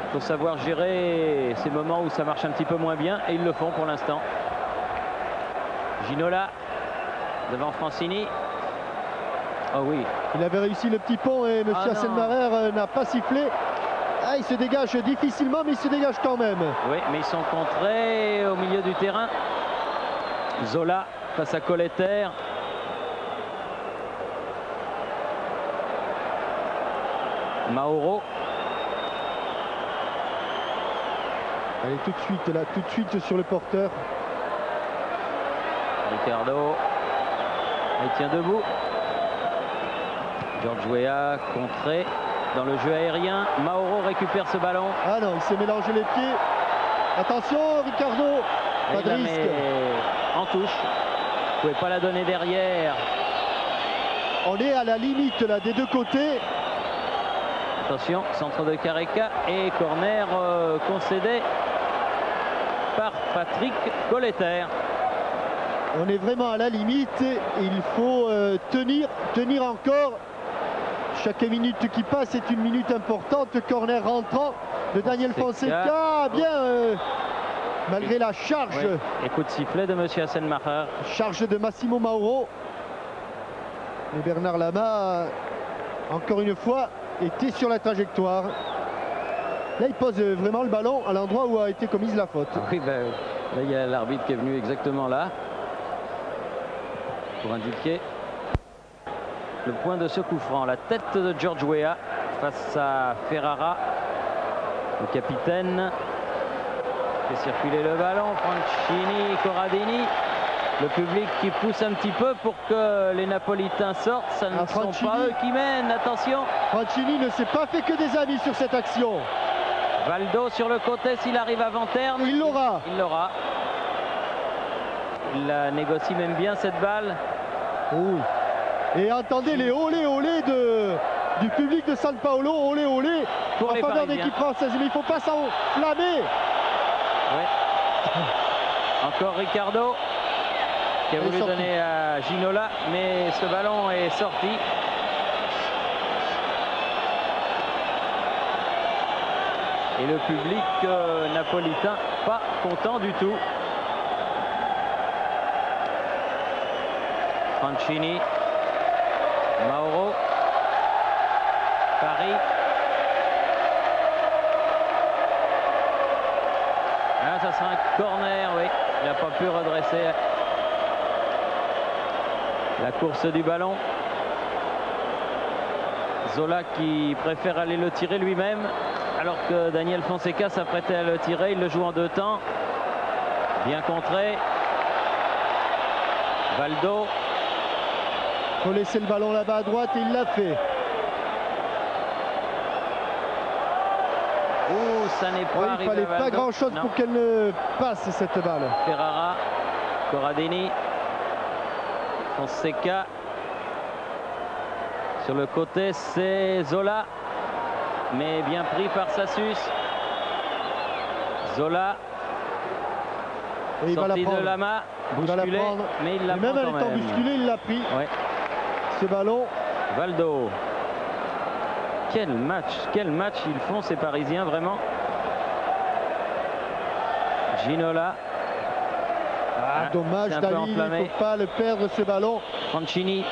Il faut savoir gérer ces moments où ça marche un petit peu moins bien, et ils le font pour l'instant. Ginola devant Francini. Oh oui. Il avait réussi le petit pont et M. Assenmacher n'a pas sifflé. Ah, il se dégage difficilement, mais il se dégage quand même. Oui, mais ils sont contrés au milieu du terrain. Zola face à Colleter. Mauro. Allez, tout de suite sur le porteur. Ricardo. Il tient debout. George Weah contré dans le jeu aérien. Mauro récupère ce ballon. Ah non, il s'est mélangé les pieds. Attention, Ricardo. Pas de risque. En touche. Vous ne pouvez pas la donner derrière. On est à la limite là des deux côtés. Attention, centre de Careca et corner concédé par Patrick Colleter. On est vraiment à la limite. Il faut tenir encore. Chaque minute qui passe est une minute importante. Corner rentrant de Daniel Fonseca. Bien, malgré la charge. Oui. Et coup de sifflet de M. Assenmacher. Charge de Massimo Mauro. Et Bernard Lama, encore une fois, était sur la trajectoire. Là, il pose vraiment le ballon à l'endroit où a été commise la faute. Oui, ben, là, il y a l'arbitre qui est venu exactement là pour indiquer le point de ce coup franc. La tête de George Weah face à Ferrara, le capitaine, fait circuler le ballon. Francini, Corradini, le public qui pousse un petit peu pour que les Napolitains sortent. Ça ne sont pas eux qui mènent, attention. Francini ne s'est pas fait que des amis sur cette action. Valdo sur le côté, s'il arrive avant Terne. Il l'aura. Il l'aura. Il la négocie même bien cette balle. Oui. Et entendez les olé olé du public de San Paolo, olé olé Pour en les faveur de Parisiens. l'équipe française. Mais il ne faut pas s'enflammer. Ouais. Encore Ricardo qui a voulu donner à Ginola, mais ce ballon est sorti. Et le public napolitain pas content du tout. Franchini, Mauro, Paris. Ah, ça sera un corner, oui. Il n'a pas pu redresser la course du ballon. Zola qui préfère aller le tirer lui-même, alors que Daniel Fonseca s'apprêtait à le tirer. Il le joue en 2 temps. Bien contré. Valdo. Il faut laisser le ballon là-bas à droite et il l'a fait. Oh, ça n'est pas arrivé. Il ne fallait pas grand-chose pour qu'elle ne passe cette balle. Ferrara, Corradini, Fonseca. Sur le côté, c'est Zola, mais bien pris par Sassus. Zola, et il sorti va la de Lama, bousculé, mais il la prend même quand en étant même. bousculé, il l'a pris. Ouais. Ce ballon. Valdo. Quel match ils font ces Parisiens, vraiment. Ginola. Ah, dommage, David, il ne faut pas le perdre ce ballon. Franchini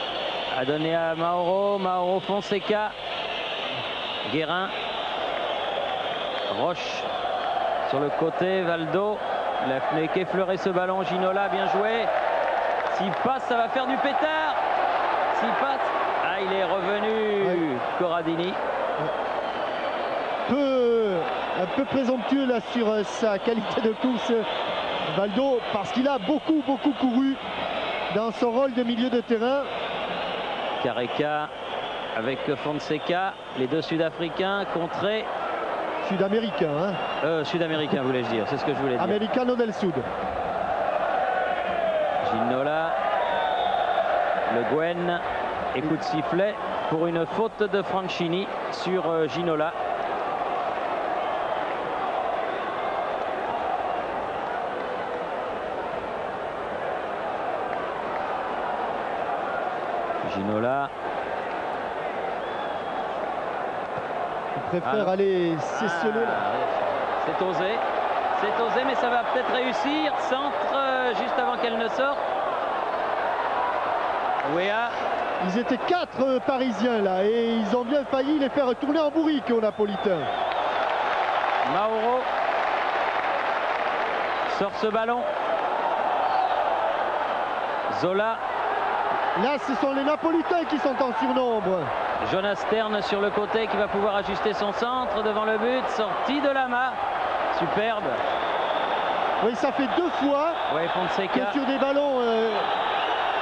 a donné à Mauro. Mauro, Fonseca. Guérin. Roche sur le côté. Valdo. Il a fait qu'effleurer ce ballon. Ginola, bien joué. S'il passe, ça va faire du pétard. S'il passe. Ah, il est revenu. Ouais. Corradini. Un peu présomptueux là sur sa qualité de course, Valdo, parce qu'il a beaucoup couru dans son rôle de milieu de terrain. Careca avec Fonseca, les deux Sud-Africains contrés. Sud-américains, hein. Sud-américains, voulais-je dire, c'est ce que je voulais dire. Americano del Sud. Ginola, Le Guen, et coup de sifflet pour une faute de Franchini sur Ginola. Ginola. Il préfère aller s'esseler. C'est osé, mais ça va peut-être réussir. Centre juste avant qu'elle ne sorte. Ouéa. Ils étaient 4 Parisiens là et ils ont bien failli les faire tourner en bourrique aux Napolitains. Mauro sort ce ballon. Zola. Là, ce sont les Napolitains qui sont en surnombre. Jonas Stern sur le côté qui va pouvoir ajuster son centre devant le but. Sortie de Lama. Superbe. Oui, ça fait 2 fois Fonseca. que sur des ballons...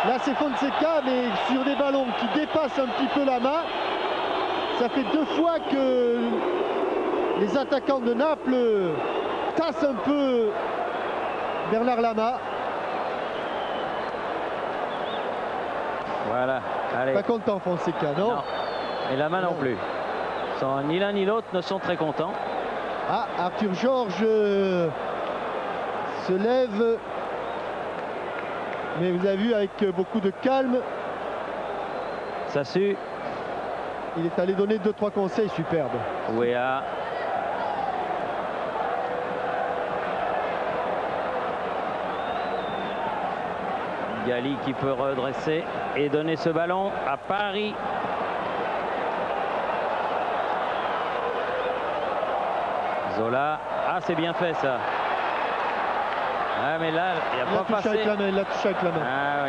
là, c'est Fonseca, mais sur des ballons qui dépassent un petit peu Lama. Ça fait 2 fois que les attaquants de Naples tassent un peu Bernard Lama. Voilà, allez. Pas content Fonseca, non, non. Et Lama non plus. Ni l'un ni l'autre ne sont très contents. Ah, Arthur Georges se lève. Mais vous avez vu, avec beaucoup de calme. Sassu. Il est allé donner 2-3 conseils superbes. Ouéa. Gali qui peut redresser et donner ce ballon à Paris. Zola. Ah, c'est bien fait ça. Ah, mais là, il n'a pas passé. Il l'a touché avec la main. Ah,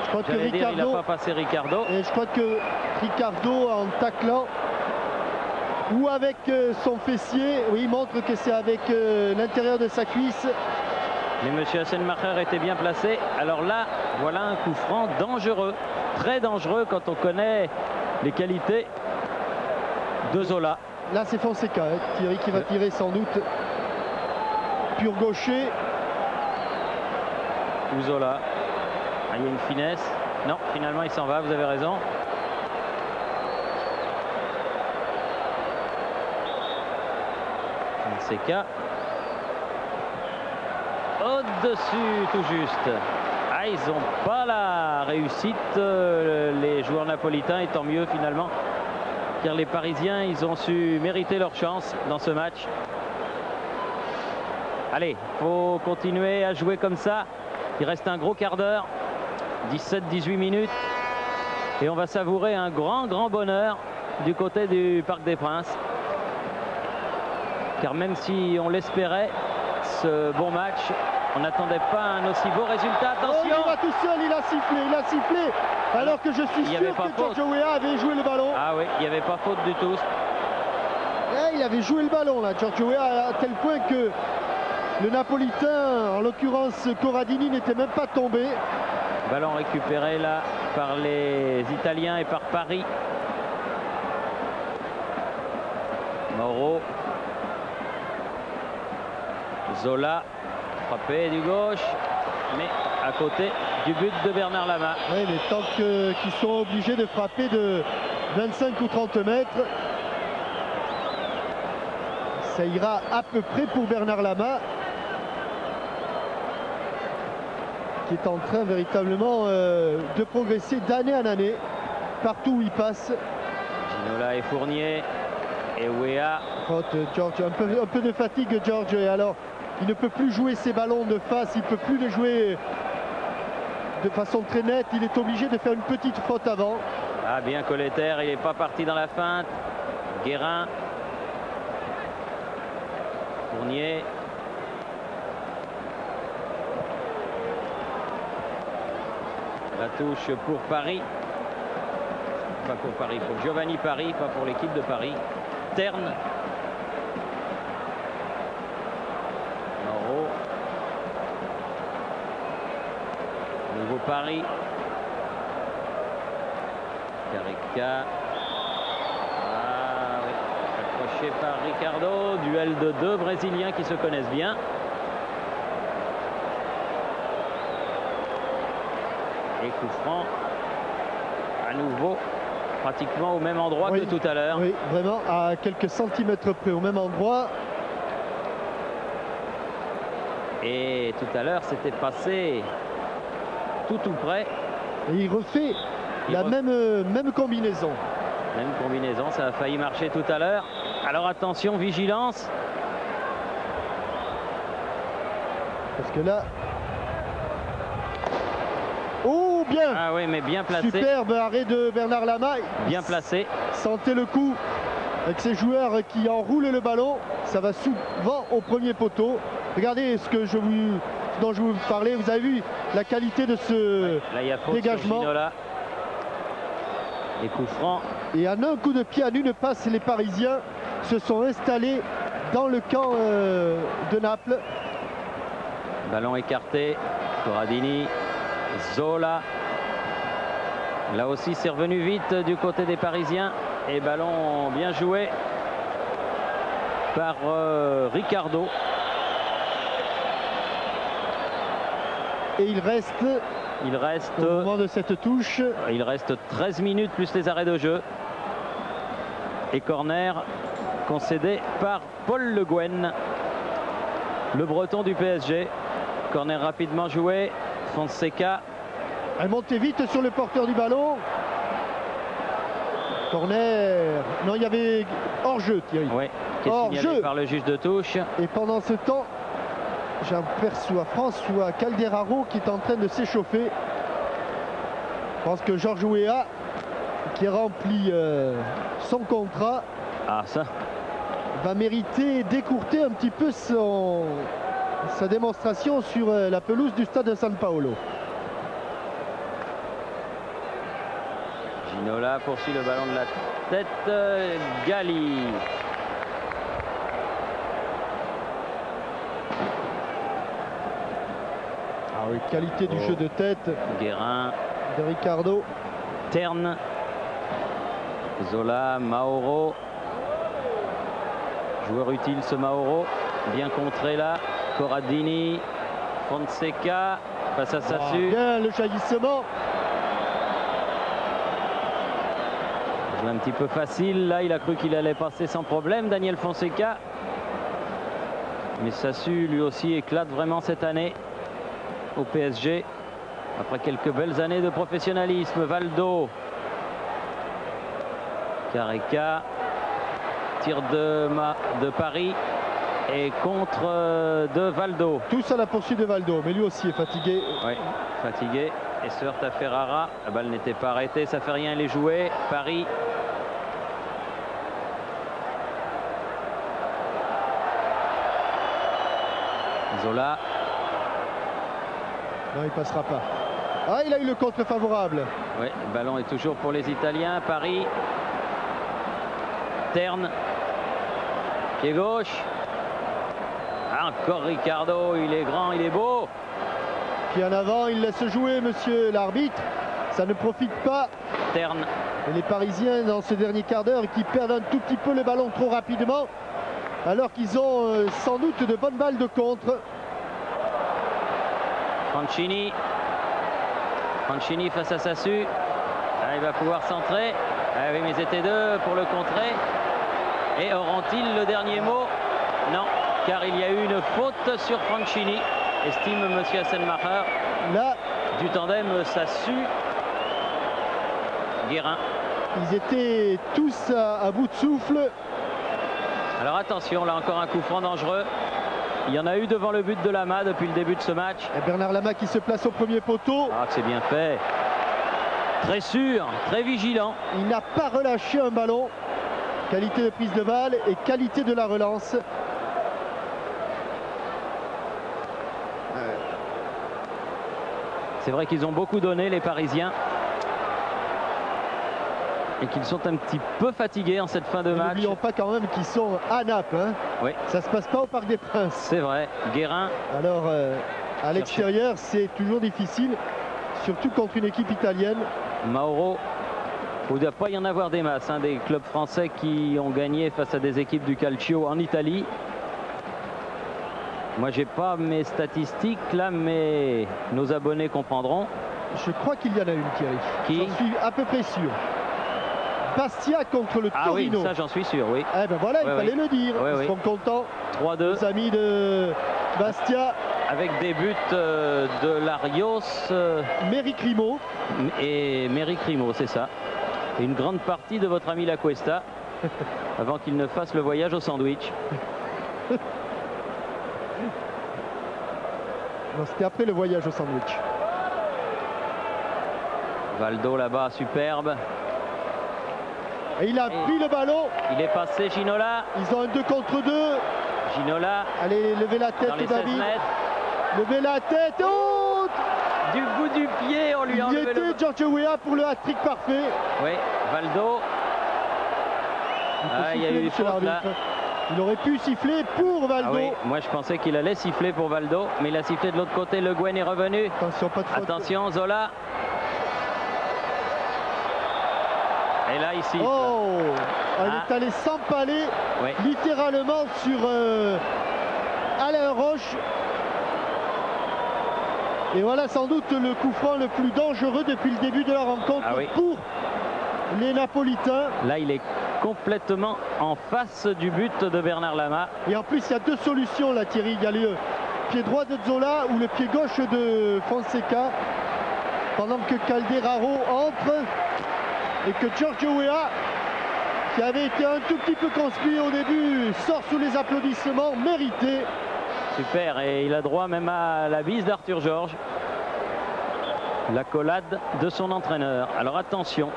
je crois que Ricardo, il n'a pas passé Ricardo. Et je crois que Ricardo, en taclant ou avec son fessier, oui, montre que c'est avec l'intérieur de sa cuisse. Mais M. Hasselmacher était bien placé. Alors là, voilà un coup franc dangereux. Très dangereux quand on connaît les qualités de Zola. Là, c'est Fonseca, hein, Thierry, qui va tirer sans doute. Pur gaucher. Ou Zola. il y a une finesse. Non, finalement il s'en va, vous avez raison. Fonseca. Au-dessus tout juste. Ah, ils n'ont pas la réussite, les joueurs napolitains, et tant mieux finalement. Car les Parisiens, ils ont su mériter leur chance dans ce match. Allez, il faut continuer à jouer comme ça. Il reste un gros quart d'heure, 17-18 minutes. Et on va savourer un grand bonheur du côté du Parc des Princes. Car même si on l'espérait, ce bon match, on n'attendait pas un aussi beau résultat. Attention! Oh, il va tout seul, il a sifflé. Alors que je suis sûr que Giorgio Weah avait joué le ballon. Ah oui, il n'y avait pas faute du tout. Il avait joué le ballon là, Giorgio Weah, à tel point que le Napolitain, en l'occurrence Corradini, n'était même pas tombé. Ballon récupéré là par les Italiens et par Paris. Mauro. Zola, frappé du gauche, mais à côté du but de Bernard Lama. Oui, mais tant qu'ils sont obligés de frapper de 25 ou 30 mètres, ça ira à peu près pour Bernard Lama, qui est en train véritablement de progresser d'année en année, partout où il passe. Ginola et Fournier, et Weah. Un peu de fatigue, George, et alors il ne peut plus jouer ses ballons de face, il ne peut plus les jouer de façon très nette, il est obligé de faire une petite faute avant. Ah, bien Colletter, il n'est pas parti dans la feinte. Guérin. Fournier. La touche pour Paris. Pas pour Paris, pour Giovanni Paris, pas pour l'équipe de Paris. Terne. Mauro. Nouveau Paris. Carica. Ah oui. Accroché par Ricardo. Duel de deux Brésiliens qui se connaissent bien. Et coup franc. À nouveau. Pratiquement au même endroit que tout à l'heure. Oui, vraiment à quelques centimètres près, au même endroit. Et tout à l'heure, c'était passé tout près. Et il refait la même combinaison. Même combinaison, ça a failli marcher tout à l'heure. Alors attention, vigilance. Parce que là... Oh, bien! Ah oui, mais bien placé. Superbe arrêt de Bernard Lama. Bien placé. Sentez le coup avec ces joueurs qui enroulent le ballon. Ça va souvent au premier poteau. Regardez ce dont je vous parlais. Vous avez vu la qualité de ce là, il y a faute dégagement. Sur Ginola. Et coup franc. Et en un coup de pied, en une passe, les Parisiens se sont installés dans le camp de Naples. Ballon écarté. Corradini. Zola. Là aussi, c'est revenu vite du côté des Parisiens. Et ballon bien joué par Ricardo. Et il reste au moment de cette touche. Il reste 13 minutes plus les arrêts de jeu. Et corner concédé par Paul Le Guen, le breton du PSG. Corner rapidement joué. Fonseca. Elle montait vite sur le porteur du ballon. Corner. Non, il y avait hors-jeu, Thierry. Oui, qui est signalé par le juge de touche. Et pendant ce temps, j'aperçois François Calderaro qui est en train de s'échauffer. Je pense que Giorgio Weah, qui remplit son contrat, va mériter d'écourter un petit peu sa démonstration sur la pelouse du stade de San Paolo. Ginola poursuit le ballon de la tête. Gali. Ah oui, qualité du jeu de tête. Guérin. De Ricardo. Terne. Zola, Mauro. Joueur utile ce Mauro. Bien contré là. Corradini. Fonseca. face à Sassu. Bien le jaillissement. Un petit peu facile, là il a cru qu'il allait passer sans problème, Daniel Fonseca. Mais Sassu lui aussi éclate vraiment cette année au PSG. Après quelques belles années de professionnalisme. Valdo. Careca. Tir de Paris. Et contre de Valdo. Tous à la poursuite de Valdo, mais lui aussi est fatigué. Oui, fatigué. Et se heurte à Ferrara. La balle n'était pas arrêtée, ça fait rien, il est joué. Paris. Zola. Non, il passera pas. Ah, il a eu le contre favorable. Oui, le ballon est toujours pour les Italiens. Paris. Terne. Pied gauche. Ah, encore Ricardo, il est grand, il est beau. Puis en avant, il laisse jouer, monsieur l'arbitre. Ça ne profite pas. Terne. Et les Parisiens, dans ce dernier quart d'heure, qui perdent un tout petit peu le ballon trop rapidement, alors qu'ils ont sans doute de bonnes balles de contre. Franchini. Franchini face à Sassu. Ah, il va pouvoir centrer. Ah oui, mais ils étaient deux pour le contrer. Et auront-ils le dernier mot? Non, car il y a eu une faute sur Franchini, estime M. Hasselmacher. Là, du tandem Sassu-Guérin. Ils étaient tous à bout de souffle. Alors attention, là encore un coup franc dangereux. Il y en a eu devant le but de Lama depuis le début de ce match. Et Bernard Lama qui se place au premier poteau. Ah, c'est bien fait. Très sûr, très vigilant. Il n'a pas relâché un ballon. Qualité de prise de balle et qualité de la relance. C'est vrai qu'ils ont beaucoup donné, les Parisiens. Et qu'ils sont un petit peu fatigués en cette fin de match. N'oublions pas quand même qu'ils sont à Naples. Hein. Oui. Ça se passe pas au Parc des Princes. C'est vrai. Guérin. Alors, à l'extérieur, c'est toujours difficile. Surtout contre une équipe italienne. Mauro. Il ne doit pas y en avoir des masses, hein, des clubs français qui ont gagné face à des équipes du Calcio en Italie. Moi, j'ai pas mes statistiques là, mais nos abonnés comprendront. Je crois qu'il y en a une, Thierry. Qui? J'en suis à peu près sûr. Bastia contre le Torino. Ah oui, ça j'en suis sûr, oui. Eh ben voilà, il fallait le dire. Oui, Ils seront contents. 3-2. Les amis de Bastia. Avec des buts de Larios. Mericrimo. Et Mericrimo, c'est ça. Et une grande partie de votre ami La Cuesta, avant qu'il ne fasse le voyage au sandwich. C'était après le voyage au sandwich. Valdo là-bas, superbe. Et il a pris le ballon. Il est passé, Ginola. Ils ont un 2 contre 2. Ginola. Allez, levez la tête, dans les David. 16 mètres. Levez la tête. Oh, du bout du pied, on lui a enlevé le... Giorgio Weah pour le hat-trick parfait. Oui, Valdo. Ah, il y a eu faute là. Il aurait pu siffler pour Valdo. Ah oui, moi je pensais qu'il allait siffler pour Valdo, mais il a sifflé de l'autre côté. Le Guen est revenu. Attention, pas de faute. Attention, Zola. Et là, ici. Oh, elle est allée s'empaler littéralement sur Alain Roche. Et voilà sans doute le coup franc le plus dangereux depuis le début de la rencontre pour les Napolitains. Là, il est complètement en face du but de Bernard Lama. Et en plus, il y a deux solutions là, Thierry. Il y a le pied droit de Zola ou le pied gauche de Fonseca. Pendant que Calderaro entre et que Giorgio Weah, qui avait été un tout petit peu conspué au début, sort sous les applaudissements mérités. Super, et il a droit même à la bise d'Arthur Georges. L'accolade de son entraîneur. Alors attention.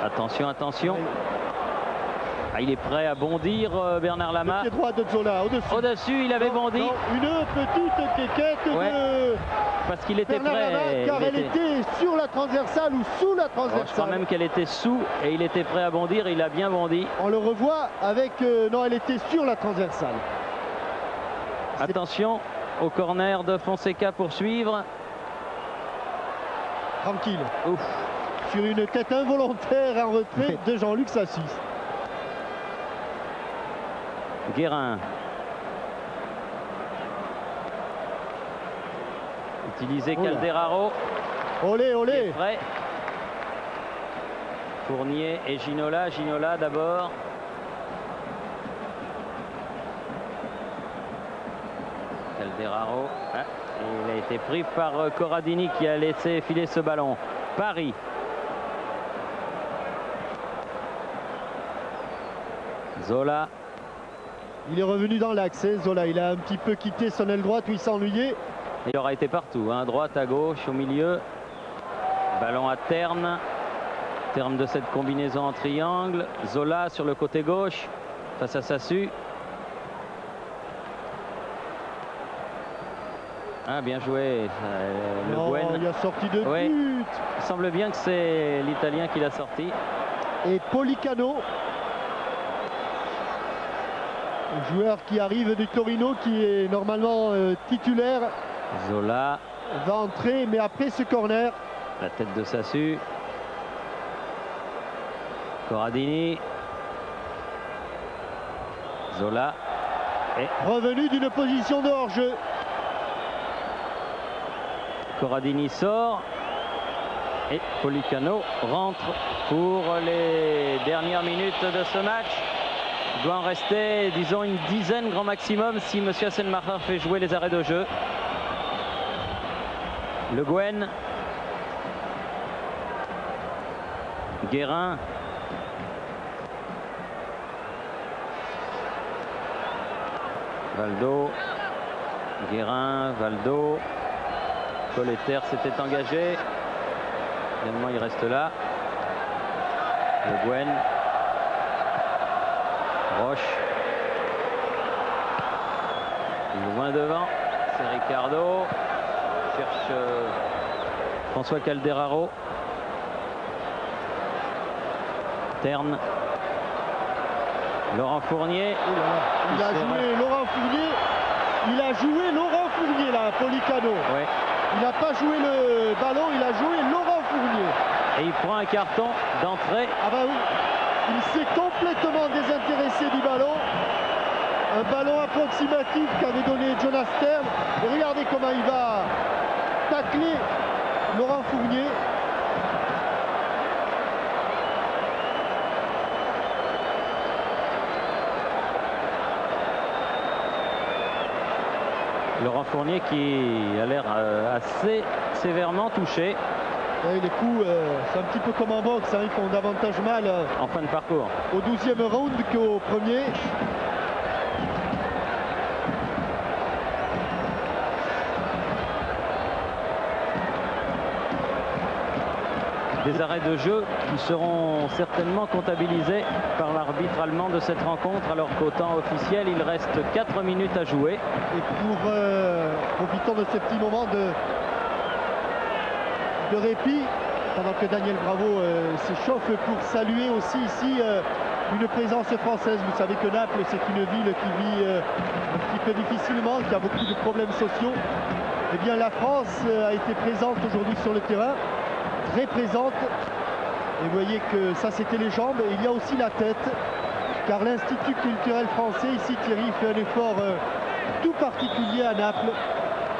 Attention, attention. Oui. Ah, il est prêt à bondir, Bernard Lama. Le pied droit de Zola, au-dessus. Au-dessus, il avait bondi. Non, une petite quéquette de... Parce qu'il était Bernard prêt. Lama, car elle était sur la transversale ou sous la transversale. Je crois même qu'elle était sous et il était prêt à bondir. Il a bien bondi. On le revoit avec... non, elle était sur la transversale. Attention au corner de Fonseca pour suivre. Tranquille. Ouf. Sur une tête involontaire en retrait de Jean-Luc Sassus. Guérin. Utilisé Calderaro. Olé, olé. Prêt. Fournier et Ginola. Ginola d'abord. Calderaro. Ah, il a été pris par Corradini qui a laissé filer ce ballon. Paris. Zola. Il est revenu dans l'axe, Zola. Il a un petit peu quitté son aile droite où il s'ennuyait. Il aura été partout, hein, droite à gauche, au milieu. Ballon à Terne. Terme de cette combinaison en triangle. Zola sur le côté gauche face à Sassu. Ah, bien joué. Le Gwen. Il a sorti de but. Il semble bien que c'est l'Italien qui l'a sorti. Et Policano, joueur qui arrive du Torino, qui est normalement titulaire. Zola va entrer, mais après ce corner. La tête de Sassu. Corradini. Zola. Et revenu d'une position de hors-jeu. Corradini sort. Et Policano rentre pour les dernières minutes de ce match. Il doit en rester, disons, une dizaine grand maximum si M. Hasselmacher fait jouer les arrêts de jeu. Le Guen. Guérin. Valdo. Guérin, Valdo. Colletter s'était engagé. Finalement, il reste là. Le Guen. Roche. Loin devant. C'est Ricardo. Cherche François Calderaro. Terne. Laurent Fournier. Il a joué Laurent Fournier. Il a joué Laurent Fournier là, Policano. Ouais. Il n'a pas joué le ballon, il a joué Laurent Fournier. Et il prend un carton d'entrée. Ah bah oui. Il s'est complètement désintéressé du ballon. Un ballon approximatif qu'avait donné Jonas Terne. Et regardez comment il va tacler Laurent Fournier. Laurent Fournier qui a l'air assez sévèrement touché. Et les coups, c'est un petit peu comme en boxe, hein, ils font davantage mal en fin de parcours. Au 12e round qu'au premier. Des arrêts de jeu qui seront certainement comptabilisés par l'arbitre allemand de cette rencontre, alors qu'au temps officiel, il reste 4 minutes à jouer. Et pour profitons de ce petit moment de répit, pendant que Daniel Bravo s'échauffe, pour saluer aussi ici une présence française. Vous savez que Naples, c'est une ville qui vit un petit peu difficilement, qui a beaucoup de problèmes sociaux. Eh bien, la France a été présente aujourd'hui sur le terrain, très présente. Et vous voyez que ça, c'était les jambes. Et il y a aussi la tête, car l'Institut culturel français, ici Thierry, fait un effort tout particulier à Naples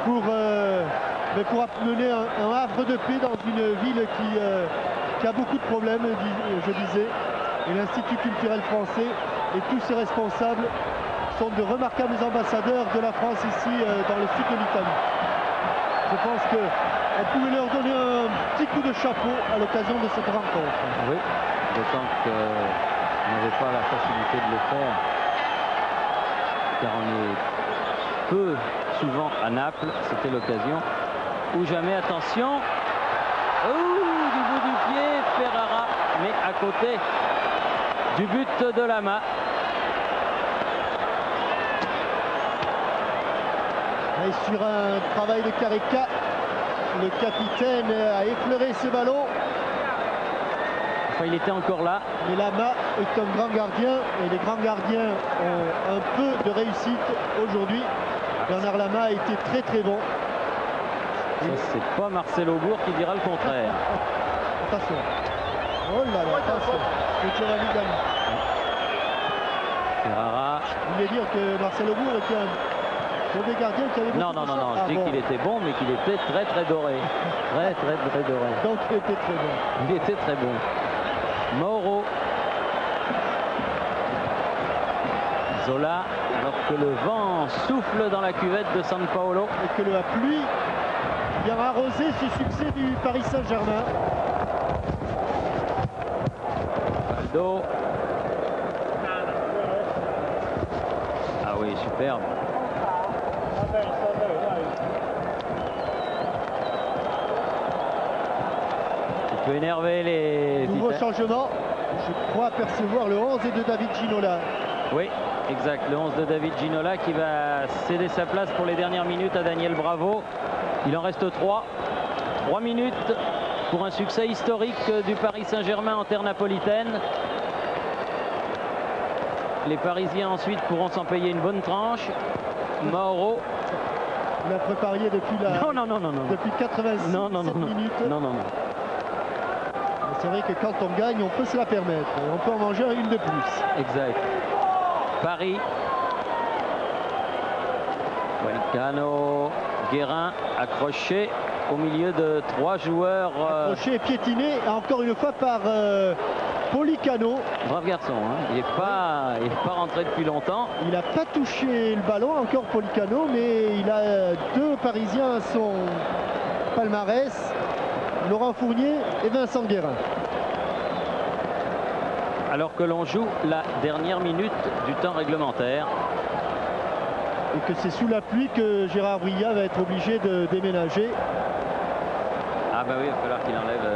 pour amener un havre de paix dans une ville qui a beaucoup de problèmes, je disais. Et l'Institut culturel français et tous ses responsables sont de remarquables ambassadeurs de la France ici dans le sud de l'Italie. Je pense qu'on pouvait leur donner un petit coup de chapeau à l'occasion de cette rencontre. Oui, d'autant qu'on n'avait pas la facilité de le faire, car on est peu souvent à Naples. C'était l'occasion ou jamais. Attention, du bout du pied, Ferrara, mais à côté du but de Lama. Et sur un travail de Careca, le capitaine a effleuré ce ballon. Enfin, il était encore là. Mais Lama est un grand gardien et les grands gardiens ont un peu de réussite aujourd'hui. Bernard Lama a été très très bon. Ça, c'est pas Marcel Aubourg qui dira le contraire. Attention. Oh là là, attention. C'est Giovanni Gagnon. Ferrara. Je voulais dire que Marcel Aubourg était Pour des gardiens qui avaient Non, beaucoup non, de non, non, chance. je dis qu'il était bon, mais qu'il était très, très doré. Très, très, très doré. Donc il était très bon. Il était très bon. Mauro. Zola, alors que le vent souffle dans la cuvette de San Paolo. Et que la pluie vient arroser ce succès du Paris Saint-Germain. Valdo. Ah oui, superbe. Il peut énerver les... Nouveau changement. Je crois apercevoir le 11 de David Ginola. Oui, exact. Le 11 de David Ginola qui va céder sa place pour les dernières minutes à Daniel Bravo. Il en reste 3. 3 minutes pour un succès historique du Paris Saint-Germain en terre napolitaine. Les Parisiens ensuite pourront s'en payer une bonne tranche. Mauro. Il a préparé depuis la... Non, non, non, non, non. Depuis 86 minutes. Non, non, non. C'est vrai que quand on gagne, on peut se la permettre. On peut en manger une de plus. Exact. Paris. Welcano, Guérin accroché au milieu de 3 joueurs. Accroché et piétiné encore une fois par Policano. Brave garçon, hein. Il n'est pas rentré depuis longtemps. Il n'a pas touché le ballon encore Policano, mais il a 2 Parisiens à son palmarès. Laurent Fournier et Vincent Guérin. Alors que l'on joue la dernière minute du temps réglementaire. Et que c'est sous la pluie que Gérard Brillat va être obligé de déménager. Ah bah oui, il va falloir qu'il enlève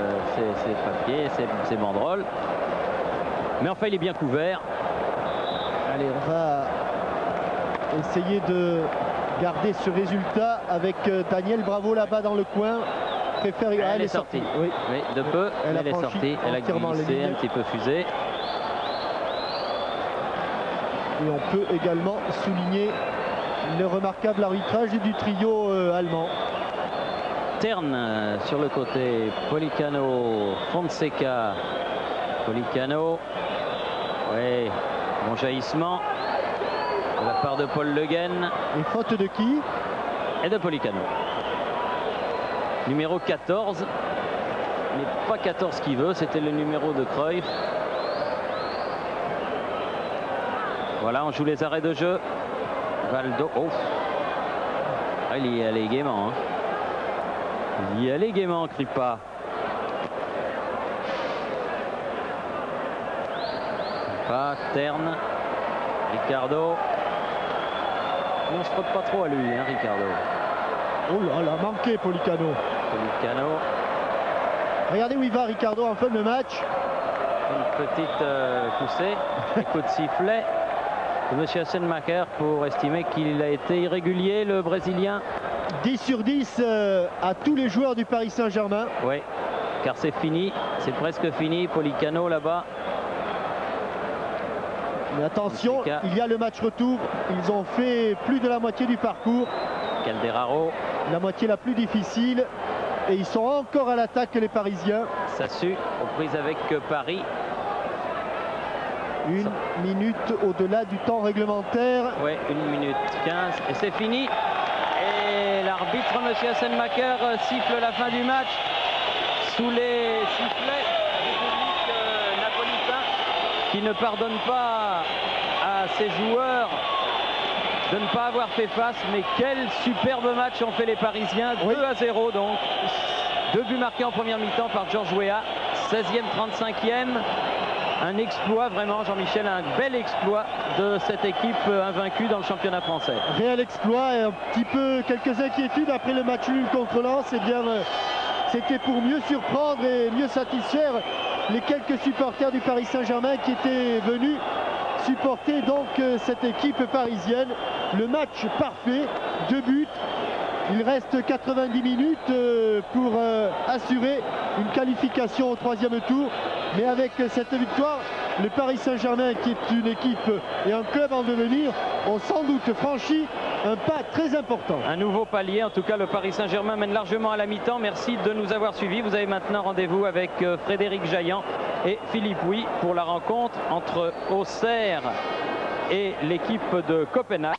ses papiers, ses banderoles. Mais enfin, il est bien couvert. Allez, on va essayer de garder ce résultat avec Daniel Bravo là-bas dans le coin. Elle est sortie. Oui, de peu. Elle est sortie. Elle a glissé, un petit peu fusée. Et on peut également souligner le remarquable arbitrage du trio allemand. Terne sur le côté. Policano, Fonseca. Policano. Oui, bon jaillissement de la part de Paul Le Guen. Et faute de qui? Et de Policano. Numéro 14, mais pas 14 qui veut, c'était le numéro de Cruyff. Voilà, on joue les arrêts de jeu. Valdo, oh. Ah, il y allait gaiement. Hein. Il y allait gaiement, Crippa. Pas Terne, Ricardo. On ne se frotte pas trop à lui, hein, Ricardo. Oh là là, manqué Policano. Policano. Regardez où il va Ricardo en fin de match. Une petite poussée, un coup de sifflet de M. Hassenmacher pour estimer qu'il a été irrégulier, le Brésilien. 10 sur 10 à tous les joueurs du Paris Saint-Germain. Oui, car c'est fini, c'est presque fini. Policano là-bas. Mais attention, il y a le match retour. Ils ont fait plus de la moitié du parcours. Calderaro. La moitié la plus difficile. Et ils sont encore à l'attaque, les Parisiens. Sassu, aux prises avec Paris. 1 minute au-delà du temps réglementaire. Oui, 1 minute 15. Et c'est fini. Et l'arbitre, M. Hassenmacher, siffle la fin du match sous les sifflets du public napolitain qui ne pardonne pas à ses joueurs de ne pas avoir fait face, mais quel superbe match ont fait les Parisiens. 2-0 donc. 2 buts marqués en première mi-temps par Georges Weah. 16e, 35e. Un exploit vraiment, Jean-Michel, un bel exploit de cette équipe invaincue dans le championnat français. Réel exploit et un petit peu quelques inquiétudes après le match nul contre Lens. Eh bien, c'était pour mieux surprendre et mieux satisfaire les quelques supporters du Paris Saint-Germain qui étaient venus supporter donc cette équipe parisienne. Le match parfait, 2 buts. Il reste 90 minutes pour assurer une qualification au 3e tour. Mais avec cette victoire, le Paris Saint-Germain, qui est une équipe et un club en devenir, ont sans doute franchi un pas très important. Un nouveau palier, en tout cas le Paris Saint-Germain mène largement à la mi-temps. Merci de nous avoir suivis. Vous avez maintenant rendez-vous avec Frédéric Jaillant et Philippe Huy pour la rencontre entre Auxerre et l'équipe de Copenhague.